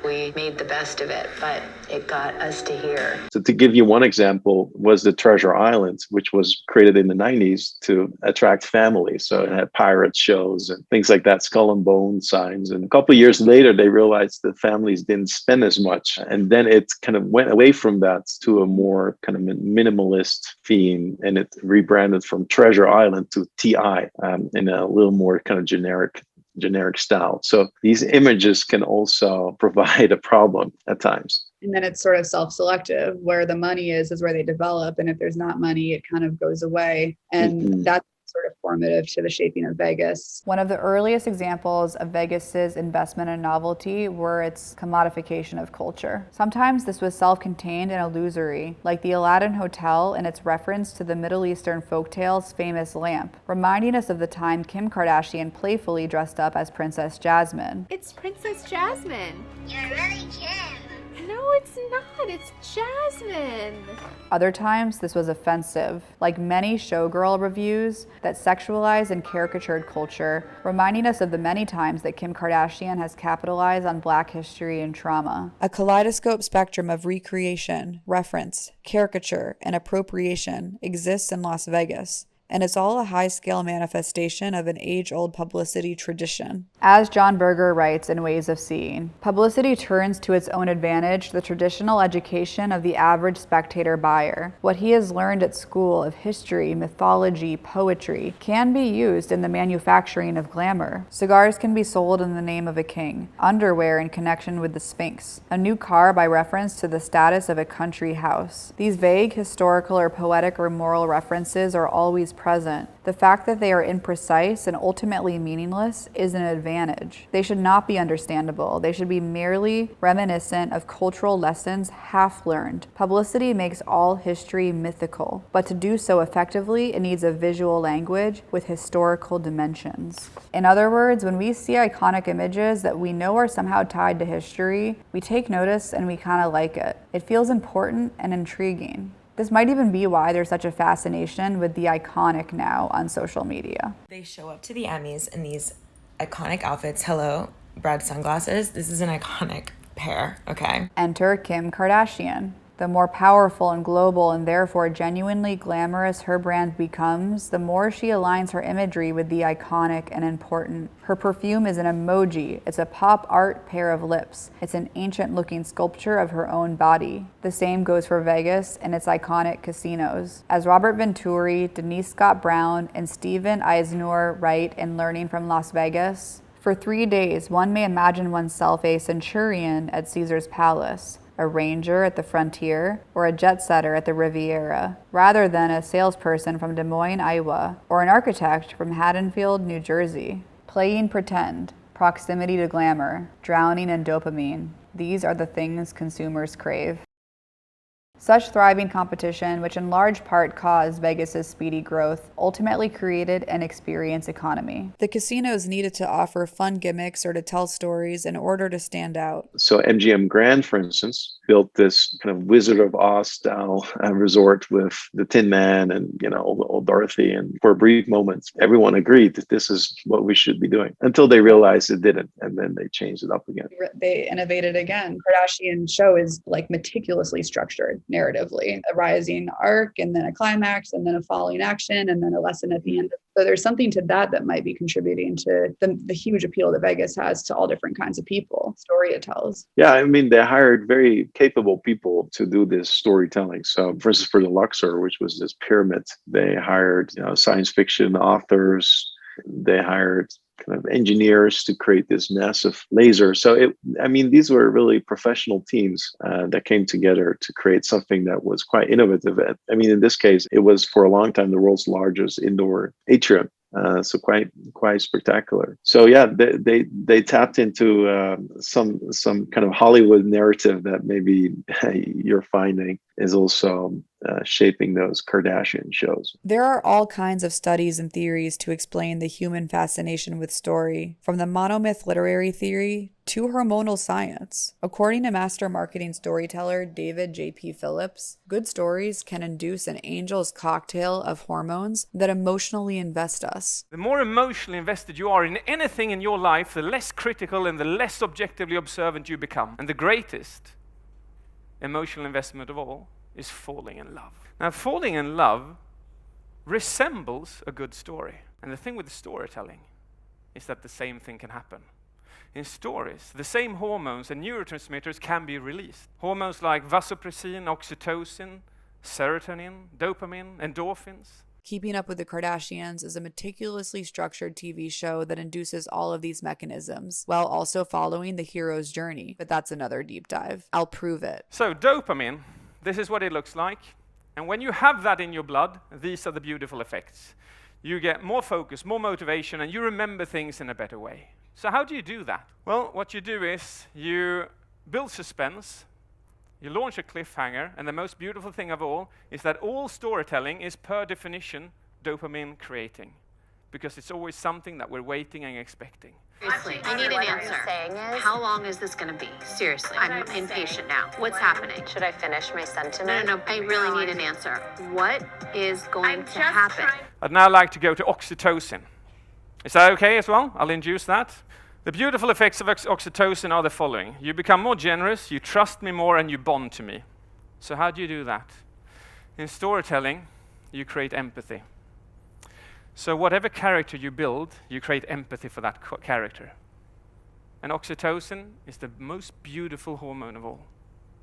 Speaker 19: We made the best of it, but it got us to here.
Speaker 24: So to give you one example was the Treasure Island, which was created in the 90s to attract families. So it had pirate shows and things like that, skull and bone signs. And a couple of years later, they realized the families didn't spend as much. And then it kind of went away from that to a more kind of minimalist theme. And it rebranded from Treasure Island to TI in a little more kind of generic style. So these images can also provide a problem at times.
Speaker 1: And then it's sort of self-selective, where the money is where they develop. And if there's not money, it kind of goes away. And that's sort of formative to the shaping of Vegas. One of the earliest examples of Vegas's investment in novelty were its commodification of culture. Sometimes this was self-contained and illusory, like the Aladdin Hotel and its reference to the Middle Eastern folktale's famous lamp, reminding us of the time Kim Kardashian playfully dressed up as Princess Jasmine.
Speaker 23: It's Princess Jasmine.
Speaker 12: You're really Kim.
Speaker 23: No, it's not. It's Jasmine.
Speaker 1: Other times, this was offensive, like many showgirl reviews that sexualized and caricatured culture, reminding us of the many times that Kim Kardashian has capitalized on Black history and trauma. A kaleidoscope spectrum of recreation, reference, caricature, and appropriation exists in Las Vegas. And it's all a high-scale manifestation of an age-old publicity tradition. As John Berger writes in Ways of Seeing, publicity turns to its own advantage the traditional education of the average spectator buyer. What he has learned at school of history, mythology, poetry can be used in the manufacturing of glamour. Cigars can be sold in the name of a king, underwear in connection with the Sphinx, a new car by reference to the status of a country house. These vague historical or poetic or moral references are always present. The fact that they are imprecise and ultimately meaningless is an advantage. They should not be understandable. They should be merely reminiscent of cultural lessons half learned. Publicity makes all history mythical, but to do so effectively, it needs a visual language with historical dimensions. In other words, when we see iconic images that we know are somehow tied to history, we take notice and we kind of like it. It feels important and intriguing. This might even be why there's such a fascination with the iconic now on social media.
Speaker 5: They show up to the Emmys in these iconic outfits. Hello, Brad sunglasses. This is an iconic pair, okay?
Speaker 1: Enter Kim Kardashian, The more powerful and global and therefore genuinely glamorous her brand becomes, the more she aligns her imagery with the iconic and important. Her perfume is an emoji. It's a pop art pair of lips. It's an ancient-looking sculpture of her own body. The same goes for Vegas and its iconic casinos. As Robert Venturi, Denise Scott Brown, and Steven Eisner write in Learning from Las Vegas, for 3 days, one may imagine oneself a centurion at Caesar's palace, a ranger at the frontier, or a jet setter at the Riviera, rather than a salesperson from Des Moines, Iowa, or an architect from Haddonfield, New Jersey. Playing pretend, proximity to glamour, drowning in dopamine. These are the things consumers crave. Such thriving competition, which in large part caused Vegas's speedy growth, ultimately created an experience economy. The casinos needed to offer fun gimmicks or to tell stories in order to stand out.
Speaker 24: So MGM Grand, for instance, built this kind of Wizard of Oz style resort with the Tin Man and, old Dorothy. And for a brief moment, everyone agreed that this is what we should be doing until they realized it didn't. And then they changed it up again.
Speaker 1: They innovated again. Kardashian show is like meticulously structured narratively, a rising arc and then a climax and then a falling action and then a lesson at the end. So there's something to that might be contributing to the huge appeal that Vegas has to all different kinds of people, story it tells.
Speaker 24: Yeah, I mean, they hired very capable people to do this storytelling. So for instance, for the Luxor, which was this pyramid, they hired science fiction authors, they hired kind of engineers to create this massive laser. So these were really professional teams that came together to create something that was quite innovative. In this case, it was for a long time the world's largest indoor atrium. So quite spectacular. So yeah, they tapped into some kind of Hollywood narrative that maybe you're finding is also shaping those Kardashian shows.
Speaker 1: There are all kinds of studies and theories to explain the human fascination with story, from the monomyth literary theory to hormonal science. According to master marketing storyteller David J.P. Phillips, good stories can induce an angel's cocktail of hormones that emotionally invest us.
Speaker 6: The more emotionally invested you are in anything in your life, the less critical and the less objectively observant you become. And the greatest emotional investment of all is falling in love. Now, falling in love resembles a good story. And the thing with storytelling is that the same thing can happen. In stories, the same hormones and neurotransmitters can be released. Hormones like vasopressin, oxytocin, serotonin, dopamine, endorphins.
Speaker 1: Keeping Up with the Kardashians is a meticulously structured TV show that induces all of these mechanisms, while also following the hero's journey. But that's another deep dive. I'll prove it.
Speaker 6: So dopamine, this is what it looks like. And when you have that in your blood, these are the beautiful effects. You get more focus, more motivation, and you remember things in a better way. So how do you do that? Well, what you do is you build suspense, you launch a cliffhanger, and the most beautiful thing of all is that all storytelling is per definition dopamine creating, because it's always something that we're waiting and expecting.
Speaker 22: Seriously, I need an answer. How long is this going to be? Seriously, I'm impatient now. What's happening?
Speaker 19: Should I finish my sentiment?
Speaker 22: No, I really need an answer. What is going to happen?
Speaker 6: I'd now like to go to oxytocin. Is that okay as well? I'll induce that. The beautiful effects of oxytocin are the following. You become more generous, you trust me more, and you bond to me. So how do you do that? In storytelling, you create empathy. So whatever character you build, you create empathy for that character. And oxytocin is the most beautiful hormone of all,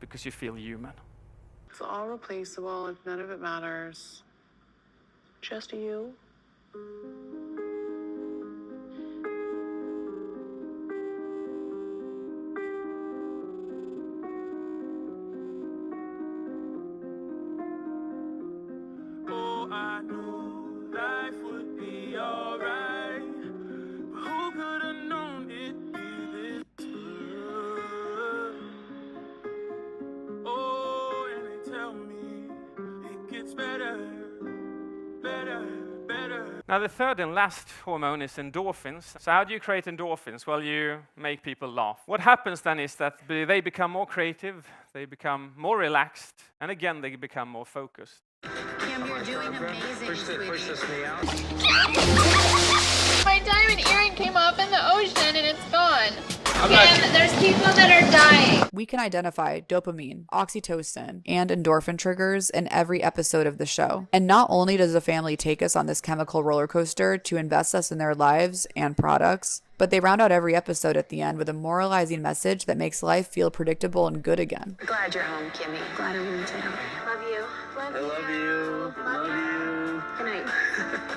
Speaker 6: because you feel human.
Speaker 7: It's all replaceable if none of it matters. Just you.
Speaker 8: I knew life would be alright, but who could have known it'd be this good? Oh, and they tell me it gets better, better, better.
Speaker 6: Now the third and last hormone is endorphins. So how do you create endorphins? Well, you make people laugh. What happens then is that they become more creative, they become more relaxed, and again they become more focused.
Speaker 22: Kim, you're doing amazing,
Speaker 11: push this knee out.
Speaker 16: My diamond earring came off in the ocean and it's gone.
Speaker 23: Kim, there's people that are dying.
Speaker 1: We can identify dopamine, oxytocin, and endorphin triggers in every episode of the show. And not only does the family take us on this chemical roller coaster to invest us in their lives and products, but they round out every episode at the end with a moralizing message that makes life feel predictable and good again.
Speaker 19: Glad you're home, Kimmy. Glad I'm home too.
Speaker 23: Love you.
Speaker 3: I love you. Love you.
Speaker 19: Good night.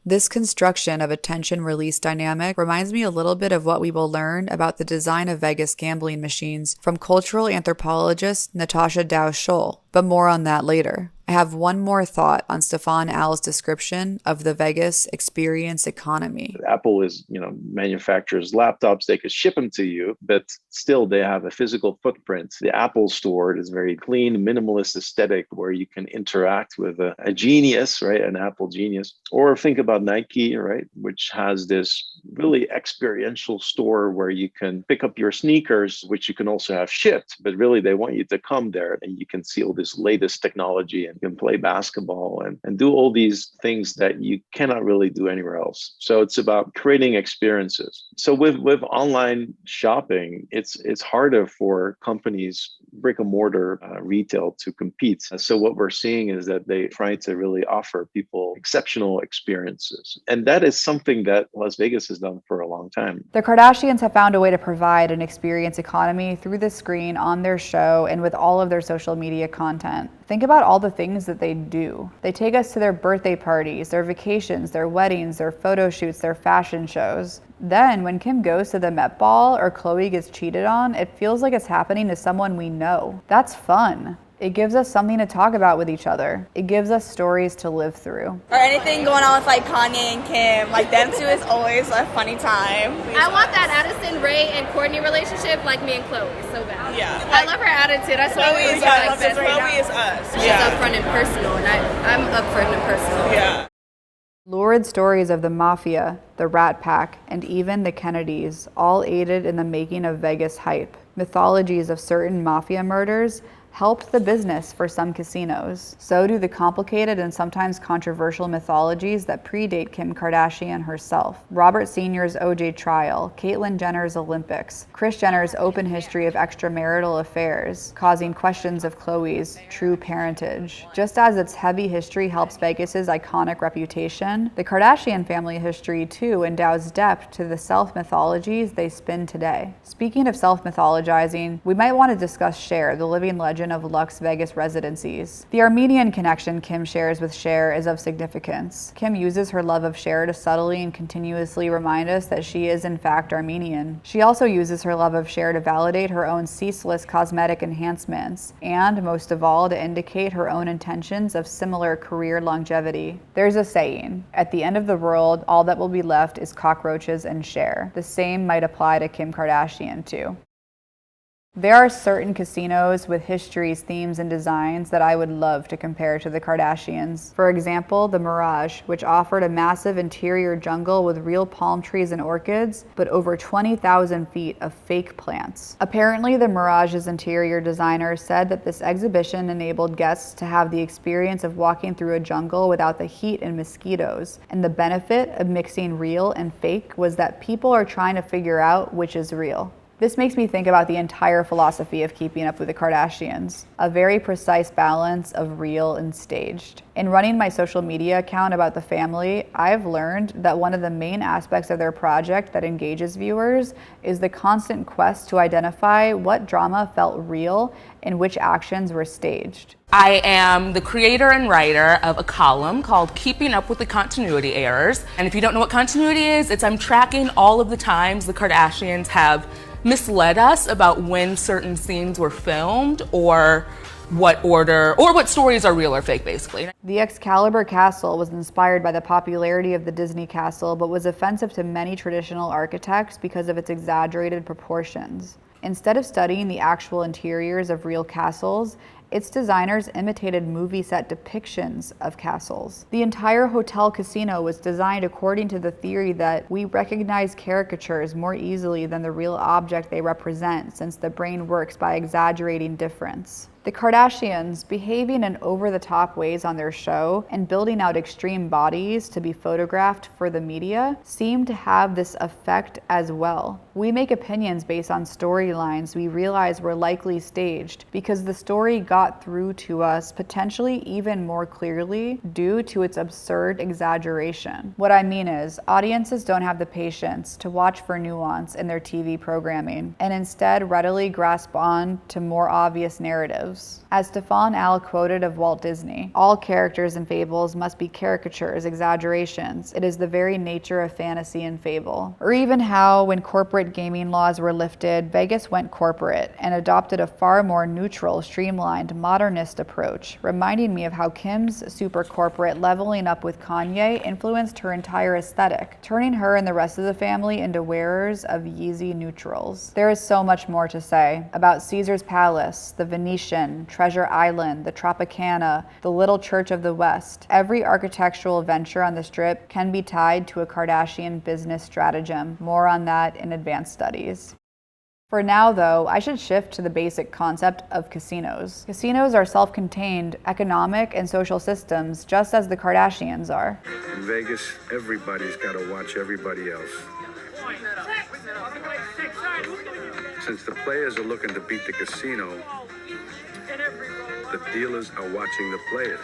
Speaker 1: This construction of a tension-release dynamic reminds me a little bit of what we will learn about the design of Vegas gambling machines from cultural anthropologist Natasha Dow Schull, but more on that later. I have one more thought on Stefan Al's description of the Vegas experience economy.
Speaker 24: Apple is, manufactures laptops. They could ship them to you, but still they have a physical footprint. The Apple store is very clean, minimalist aesthetic where you can interact with a genius, right? An Apple genius. Or think about Nike, right? Which has this really experiential store where you can pick up your sneakers, which you can also have shipped, but really they want you to come there and you can see all this latest technology and you can play basketball and do all these things that you cannot really do anywhere else. So it's about creating experiences. So with online shopping, it's harder for companies, brick and mortar retail to compete. So what we're seeing is that they try to really offer people exceptional experiences. And that is something that Las Vegas has done for a long time.
Speaker 1: The Kardashians have found a way to provide an experience economy through the screen on their show and with all of their social media content. Think about all the things that they do. They take us to their birthday parties, their vacations, their weddings, their photo shoots, their fashion shows. Then when Kim goes to the Met Ball or Khloe gets cheated on, it feels like it's happening to someone we know. That's fun. It gives us something to talk about with each other. It gives us stories to live through.
Speaker 25: Or anything going on with like Kanye and Kim, like them two is always a funny time.
Speaker 16: I want that Addison Rae and Courtney relationship like me and Chloe so bad.
Speaker 25: Yeah.
Speaker 16: I love her attitude. I swear
Speaker 25: Chloe is us. Chloe is us.
Speaker 16: She's upfront and personal, and I'm upfront and personal.
Speaker 25: Yeah.
Speaker 1: Lurid stories of the mafia, the Rat Pack, and even the Kennedys all aided in the making of Vegas hype. Mythologies of certain mafia murders helped the business for some casinos. So do the complicated and sometimes controversial mythologies that predate Kim Kardashian herself. Robert Sr.'s OJ trial, Caitlyn Jenner's Olympics, Kris Jenner's open history of extramarital affairs, causing questions of Khloe's true parentage. Just as its heavy history helps Vegas's iconic reputation, the Kardashian family history too endows depth to the self-mythologies they spin today. Speaking of self-mythologizing, we might want to discuss Cher, the living legend of Lux Vegas residencies. The Armenian connection Kim shares with Cher is of significance. Kim uses her love of Cher to subtly and continuously remind us that she is in fact Armenian. She also uses her love of Cher to validate her own ceaseless cosmetic enhancements, and most of all, to indicate her own intentions of similar career longevity. There's a saying, at the end of the world, all that will be left is cockroaches and Cher. The same might apply to Kim Kardashian too. There are certain casinos with histories, themes, and designs that I would love to compare to the Kardashians. For example, the Mirage, which offered a massive interior jungle with real palm trees and orchids, but over 20,000 feet of fake plants. Apparently, the Mirage's interior designer said that this exhibition enabled guests to have the experience of walking through a jungle without the heat and mosquitoes. And the benefit of mixing real and fake was that people are trying to figure out which is real. This makes me think about the entire philosophy of Keeping Up with the Kardashians, a very precise balance of real and staged. In running my social media account about the family, I've learned that one of the main aspects of their project that engages viewers is the constant quest to identify what drama felt real and which actions were staged.
Speaker 4: I am the creator and writer of a column called Keeping Up with the Continuity Errors. And if you don't know what continuity is, I'm tracking all of the times the Kardashians have misled us about when certain scenes were filmed or what order or what stories are real or fake, basically.
Speaker 1: The Excalibur Castle was inspired by the popularity of the Disney castle, but was offensive to many traditional architects because of its exaggerated proportions. Instead of studying the actual interiors of real castles, its designers imitated movie set depictions of castles. The entire hotel casino was designed according to the theory that we recognize caricatures more easily than the real object they represent, since the brain works by exaggerating difference. The Kardashians, behaving in over-the-top ways on their show and building out extreme bodies to be photographed for the media, seem to have this effect as well. We make opinions based on storylines we realize were likely staged because the story got through to us potentially even more clearly due to its absurd exaggeration. What I mean is, audiences don't have the patience to watch for nuance in their TV programming and instead readily grasp on to more obvious narratives. As Stefan quoted of Walt Disney, all characters in fables must be caricatures, exaggerations. It is the very nature of fantasy and fable. Or even how, when corporate gaming laws were lifted, Vegas went corporate and adopted a far more neutral, streamlined, modernist approach, reminding me of how Kim's super corporate leveling up with Kanye influenced her entire aesthetic, turning her and the rest of the family into wearers of Yeezy neutrals. There is so much more to say about Caesar's Palace, the Venetian, Treasure Island, the Tropicana, the Little Church of the West. Every architectural venture on the Strip can be tied to a Kardashian business stratagem. More on that in advanced studies. For now, though, I should shift to the basic concept of casinos. Casinos are self-contained economic and social systems, just as the Kardashians are.
Speaker 10: In Vegas, everybody's got to watch everybody else. Since the players are looking to beat the casino, the dealers are watching the players.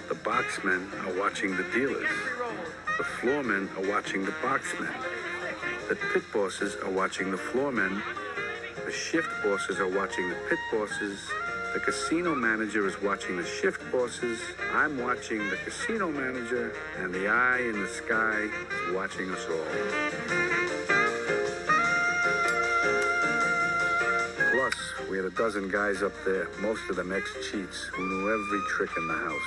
Speaker 10: The boxmen are watching the dealers. The floormen are watching the boxmen. The pit bosses are watching the floormen. The shift bosses are watching the pit bosses. The casino manager is watching the shift bosses. I'm watching the casino manager, and the eye in the sky is watching us all. Plus, we had a dozen guys up there, most of them ex-cheats, who knew every trick in the house.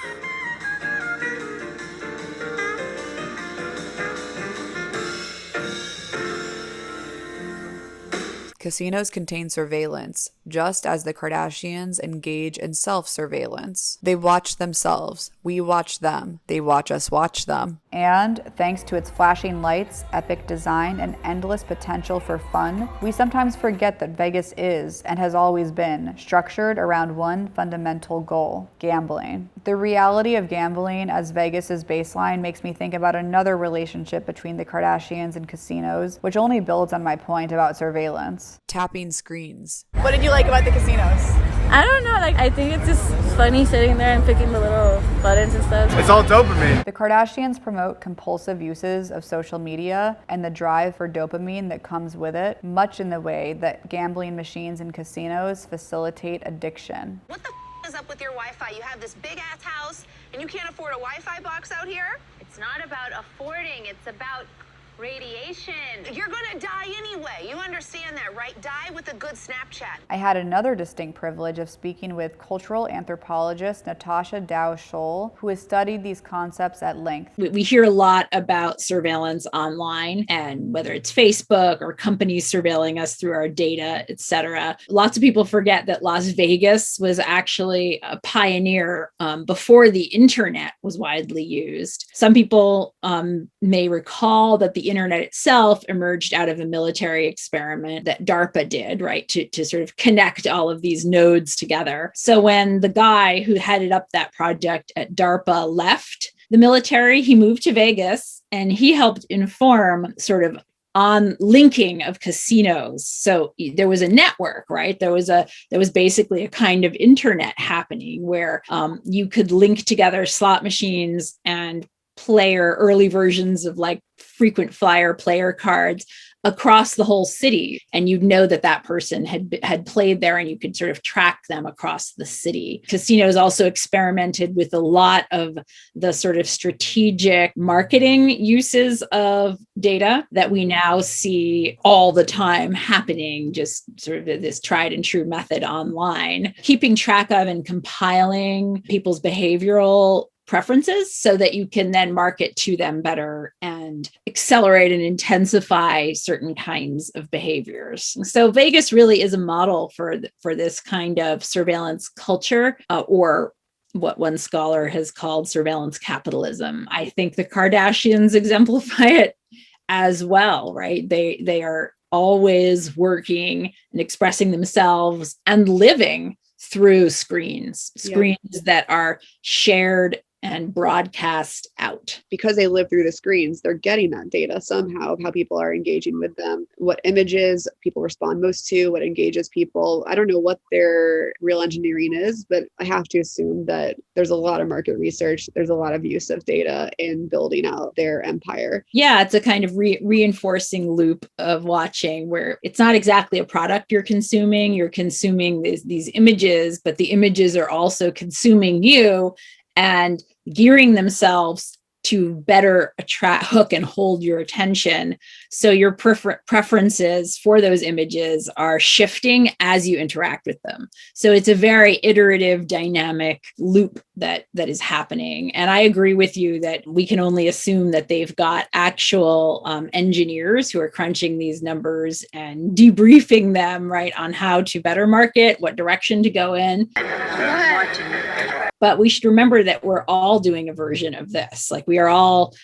Speaker 1: Casinos contain surveillance, just as the Kardashians engage in self-surveillance. They watch themselves, we watch them, they watch us watch them. And thanks to its flashing lights, epic design, and endless potential for fun, we sometimes forget that Vegas is, and has always been, structured around one fundamental goal: gambling. The reality of gambling as Vegas's baseline makes me think about another relationship between the Kardashians and casinos, which only builds on my point about surveillance. Tapping screens.
Speaker 9: What did you like about the casinos?
Speaker 27: I don't know, I think it's just funny sitting there and picking the little buttons and stuff.
Speaker 3: It's all dopamine.
Speaker 1: The Kardashians promote compulsive uses of social media and the drive for dopamine that comes with it, much in the way that gambling machines and casinos facilitate addiction.
Speaker 13: What the is up with your Wi-Fi? You have this big ass house and you can't afford a Wi-Fi box out here?
Speaker 23: It's not about affording, it's about radiation.
Speaker 13: You're gonna die anyway. You understand that, right? Die with a good Snapchat.
Speaker 1: I had another distinct privilege of speaking with cultural anthropologist Natasha Dow Schull, who has studied these concepts at length.
Speaker 14: We hear a lot about surveillance online, and whether it's Facebook or companies surveilling us through our data, etc. Lots of people forget that Las Vegas was actually a pioneer before the internet was widely used. Some people may recall that the internet itself emerged out of a military experiment that DARPA did, right, to sort of connect all of these nodes together. So when the guy who headed up that project at DARPA left the military, he moved to Vegas and he helped inform sort of on linking of casinos. So there was a network, right? There was basically a kind of internet happening where you could link together slot machines and early versions of like frequent flyer player cards across the whole city. And you'd know that that person had played there, and you could sort of track them across the city. Casinos also experimented with a lot of the sort of strategic marketing uses of data that we now see all the time happening, just sort of this tried and true method online, keeping track of and compiling people's behavioral preferences so that you can then market to them better and accelerate and intensify certain kinds of behaviors. So Vegas really is a model for this kind of surveillance culture, or what one scholar has called surveillance capitalism. I think the Kardashians exemplify it as well, right? They are always working and expressing themselves and living through screens that are shared and broadcast out.
Speaker 2: Because they live through the screens, they're getting that data somehow of how people are engaging with them, what images people respond most to, what engages people. I don't know what their real engineering is, but I have to assume that there's a lot of market research. There's a lot of use of data in building out their empire.
Speaker 14: Yeah, it's a kind of reinforcing loop of watching where it's not exactly a product you're consuming. You're consuming these images, but the images are also consuming you and gearing themselves to better attract, hook, and hold your attention. So your preferences for those images are shifting as you interact with them. So it's a very iterative, dynamic loop that is happening. And I agree with you that we can only assume that they've got actual engineers who are crunching these numbers and debriefing them, right, on how to better market, what direction to go in. But we should remember that we're all doing a version of this. Like we are all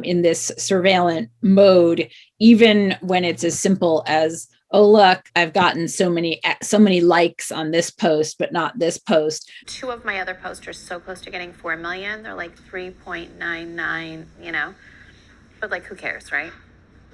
Speaker 14: in this surveillance mode, even when it's as simple as, oh, look, I've gotten so many likes on this post, but not this post.
Speaker 23: 2 of my other posts are so close to getting 4 million. They're like 3.99, but like, who cares, right?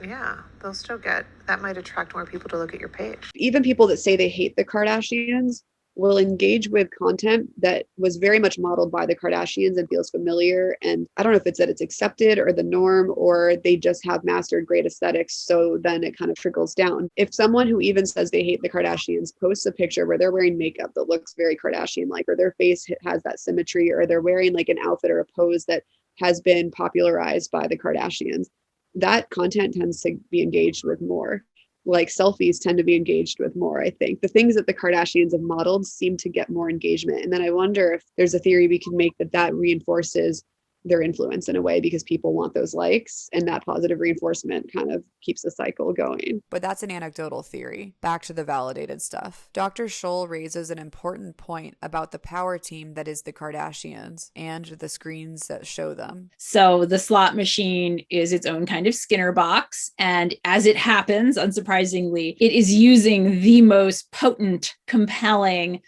Speaker 7: Yeah, they'll still get, that might attract more people to look at your page.
Speaker 2: Even people that say they hate the Kardashians will engage with content that was very much modeled by the Kardashians and feels familiar. And I don't know if it's that it's accepted or the norm, or they just have mastered great aesthetics. So then it kind of trickles down. If someone who even says they hate the Kardashians posts a picture where they're wearing makeup that looks very Kardashian-like, or their face has that symmetry, or they're wearing like an outfit or a pose that has been popularized by the Kardashians, that content tends to be engaged with more. Like selfies tend to be engaged with more, I think. The things that the Kardashians have modeled seem to get more engagement. And then I wonder if there's a theory we can make that reinforces their influence in a way, because people want those likes, and that positive reinforcement kind of keeps the cycle going.
Speaker 1: But that's an anecdotal theory. Back to the validated stuff. Dr. Schull raises an important point about the power team that is the Kardashians and the screens that show them.
Speaker 14: So the slot machine is its own kind of Skinner box. And as it happens, unsurprisingly, it is using the most potent, compelling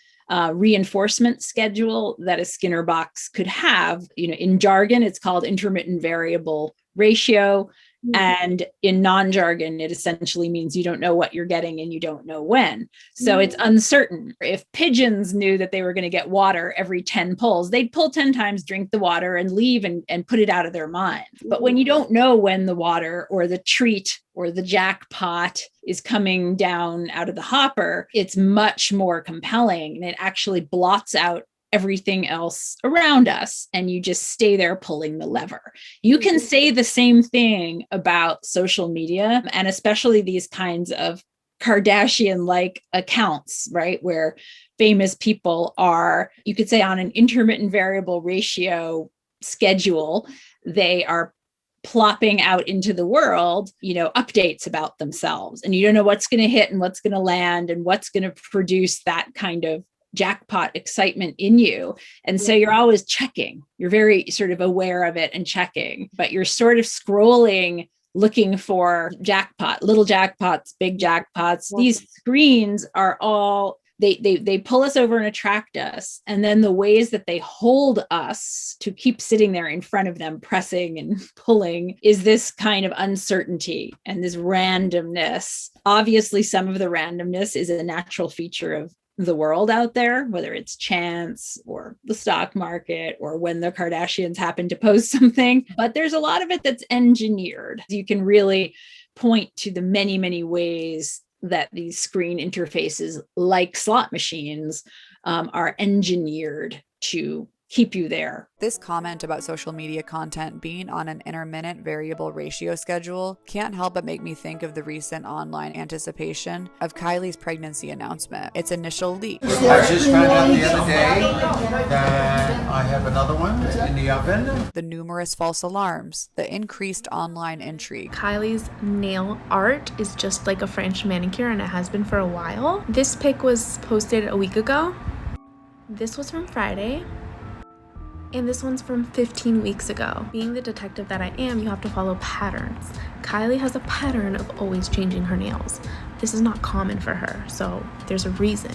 Speaker 14: reinforcement schedule that a Skinner box could have. In jargon, it's called intermittent variable ratio. And in non-jargon, it essentially means you don't know what you're getting and you don't know when. So it's uncertain. If pigeons knew that they were going to get water every 10 pulls, they'd pull 10 times, drink the water, and leave and put it out of their mind. But when you don't know when the water or the treat or the jackpot is coming down out of the hopper, it's much more compelling, and it actually blots out everything else around us, and you just stay there pulling the lever. You can say the same thing about social media, and especially these kinds of Kardashian-like accounts, right? Where famous people are, you could say, on an intermittent variable ratio schedule, they are plopping out into the world, updates about themselves, and you don't know what's going to hit and what's going to land and what's going to produce that kind of jackpot excitement in you. And so you're always checking. You're very sort of aware of it and checking, but you're sort of scrolling, looking for jackpot, little jackpots, big jackpots. These screens are all, they pull us over and attract us. And then the ways that they hold us to keep sitting there in front of them, pressing and pulling, is this kind of uncertainty and this randomness. Obviously, some of the randomness is a natural feature of the world out there, whether it's chance or the stock market or when the Kardashians happen to post something, but there's a lot of it that's engineered. You can really point to the many, many ways that these screen interfaces, like slot machines, are engineered to keep you there.
Speaker 1: This comment about social media content being on an intermittent variable ratio schedule can't help but make me think of the recent online anticipation of Kylie's pregnancy announcement, its initial leak.
Speaker 15: I just found out the other day that I have another one in the oven.
Speaker 1: The numerous false alarms, the increased online intrigue.
Speaker 17: Kylie's nail art is just like a French manicure, and it has been for a while. This pic was posted a week ago. This was from Friday. And this one's from 15 weeks ago. Being the detective that I am, you have to follow patterns. Kylie has a pattern of always changing her nails. This is not common for her, so there's a reason.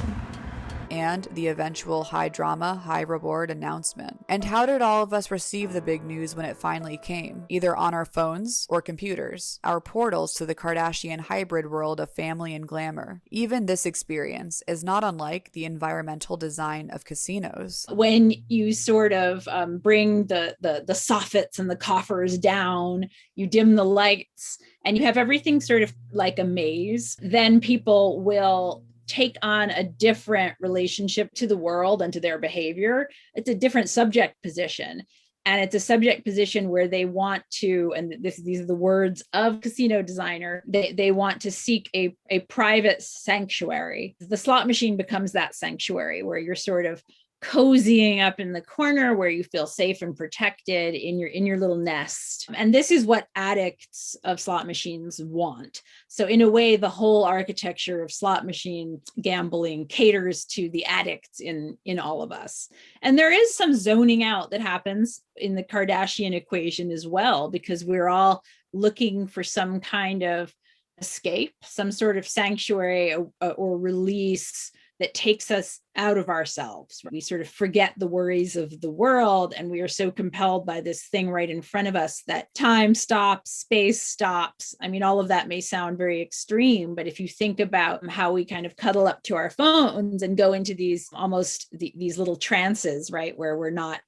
Speaker 1: And the eventual high drama, high reward announcement. And how did all of us receive the big news when it finally came? Either on our phones or computers, our portals to the Kardashian hybrid world of family and glamour. Even this experience is not unlike the environmental design of casinos.
Speaker 14: When you sort of bring the soffits and the coffers down, you dim the lights, and you have everything sort of like a maze, then people will take on a different relationship to the world and to their behavior. It's a different subject position. And it's a subject position where they want to, and these are the words of casino designer, they want to seek a private sanctuary. The slot machine becomes that sanctuary where you're sort of cozying up in the corner, where you feel safe and protected in your little nest. And this is what addicts of slot machines want. So in a way, the whole architecture of slot machine gambling caters to the addicts in all of us. And there is some zoning out that happens in the Kardashian equation as well, because we're all looking for some kind of escape, some sort of sanctuary or release that takes us out of ourselves. We sort of forget the worries of the world, and we are so compelled by this thing right in front of us that time stops, space stops. I mean, all of that may sound very extreme, but if you think about how we kind of cuddle up to our phones and go into these almost these little trances, right, where we're not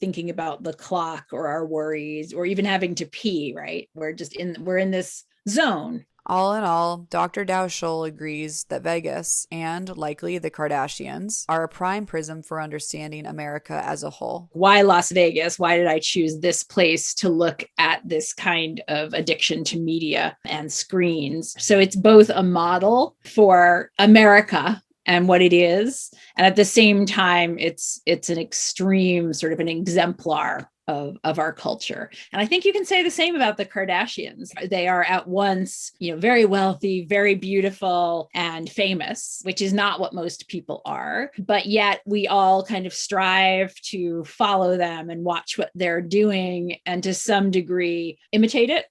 Speaker 14: thinking about the clock or our worries or even having to pee, right? We're in this zone.
Speaker 1: All in all, Dr. Dow Schull agrees that Vegas, and likely the Kardashians, are a prime prism for understanding America as a whole.
Speaker 14: Why Las Vegas? Why did I choose this place to look at this kind of addiction to media and screens? So it's both a model for America and what it is, and at the same time, it's an extreme, sort of an exemplar of our culture. And I think you can say the same about the Kardashians. They are at once, very wealthy, very beautiful, and famous, which is not what most people are. But yet we all kind of strive to follow them and watch what they're doing and to some degree imitate it.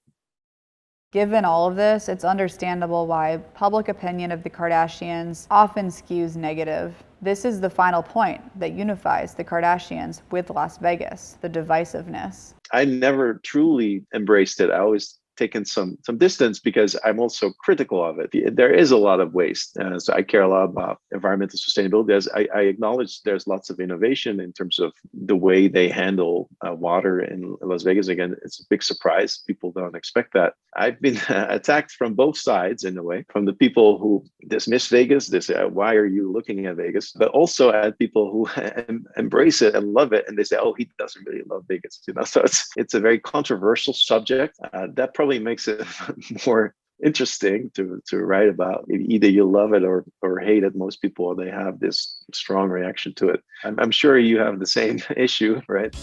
Speaker 1: Given all of this, it's understandable why public opinion of the Kardashians often skews negative. This is the final point that unifies the Kardashians with Las Vegas, the divisiveness.
Speaker 24: I never truly embraced it. I always taken some distance because I'm also critical of it. There is a lot of waste. So I care a lot about environmental sustainability. I acknowledge there's lots of innovation in terms of the way they handle water in Las Vegas. Again, it's a big surprise. People don't expect that. I've been attacked from both sides in a way, from the people who dismiss Vegas. They say, why are you looking at Vegas? But also at people who embrace it and love it. And they say, oh, he doesn't really love Vegas. So it's a very controversial subject. That probably makes it more interesting to write about. Either you love it or hate it. Most people, they have this strong reaction to it. I'm sure you have the same issue, right?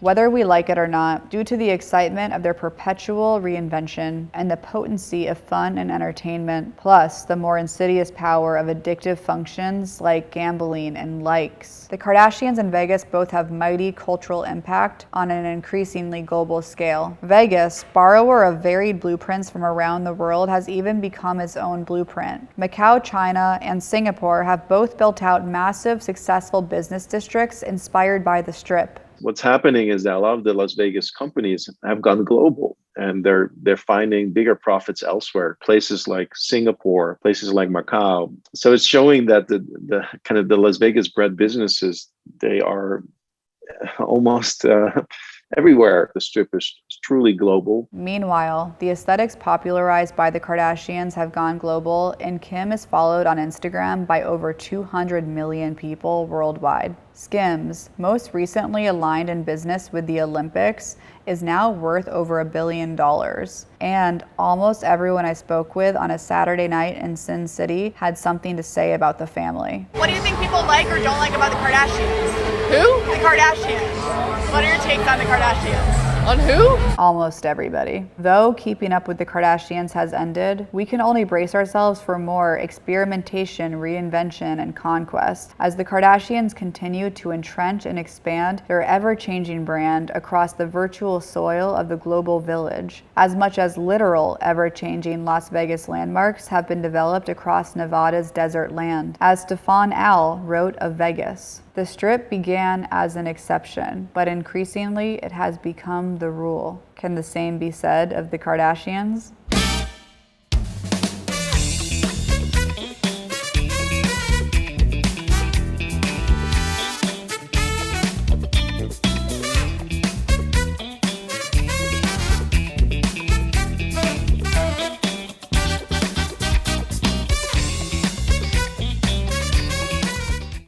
Speaker 1: Whether we like it or not, due to the excitement of their perpetual reinvention and the potency of fun and entertainment, plus the more insidious power of addictive functions like gambling and likes, the Kardashians and Vegas both have mighty cultural impact on an increasingly global scale. Vegas, borrower of varied blueprints from around the world, has even become its own blueprint. Macau, China, and Singapore have both built out massive, successful business districts inspired by the Strip.
Speaker 24: What's happening is that a lot of the Las Vegas companies have gone global, and they're finding bigger profits elsewhere, places like Singapore, places like Macau. So it's showing that the kind of the Las Vegas bred businesses, they are almost everywhere. The Strip is truly global.
Speaker 1: Meanwhile, the aesthetics popularized by the Kardashians have gone global, and Kim is followed on Instagram by over 200 million people worldwide. Skims, most recently aligned in business with the Olympics, is now worth over $1 billion. And almost everyone I spoke with on a Saturday night in Sin City had something to say about the family.
Speaker 9: What do you think people like or don't like about the Kardashians? Who? The Kardashians. What are your takes on the Kardashians? On who?
Speaker 1: Almost everybody. Though keeping up with the Kardashians has ended, we can only brace ourselves for more experimentation, reinvention, and conquest as the Kardashians continue to entrench and expand their ever-changing brand across the virtual soil of the global village, as much as literal ever-changing Las Vegas landmarks have been developed across Nevada's desert land. As Stefan wrote of Vegas, the Strip began as an exception, but increasingly it has become the rule. Can the same be said of the Kardashians?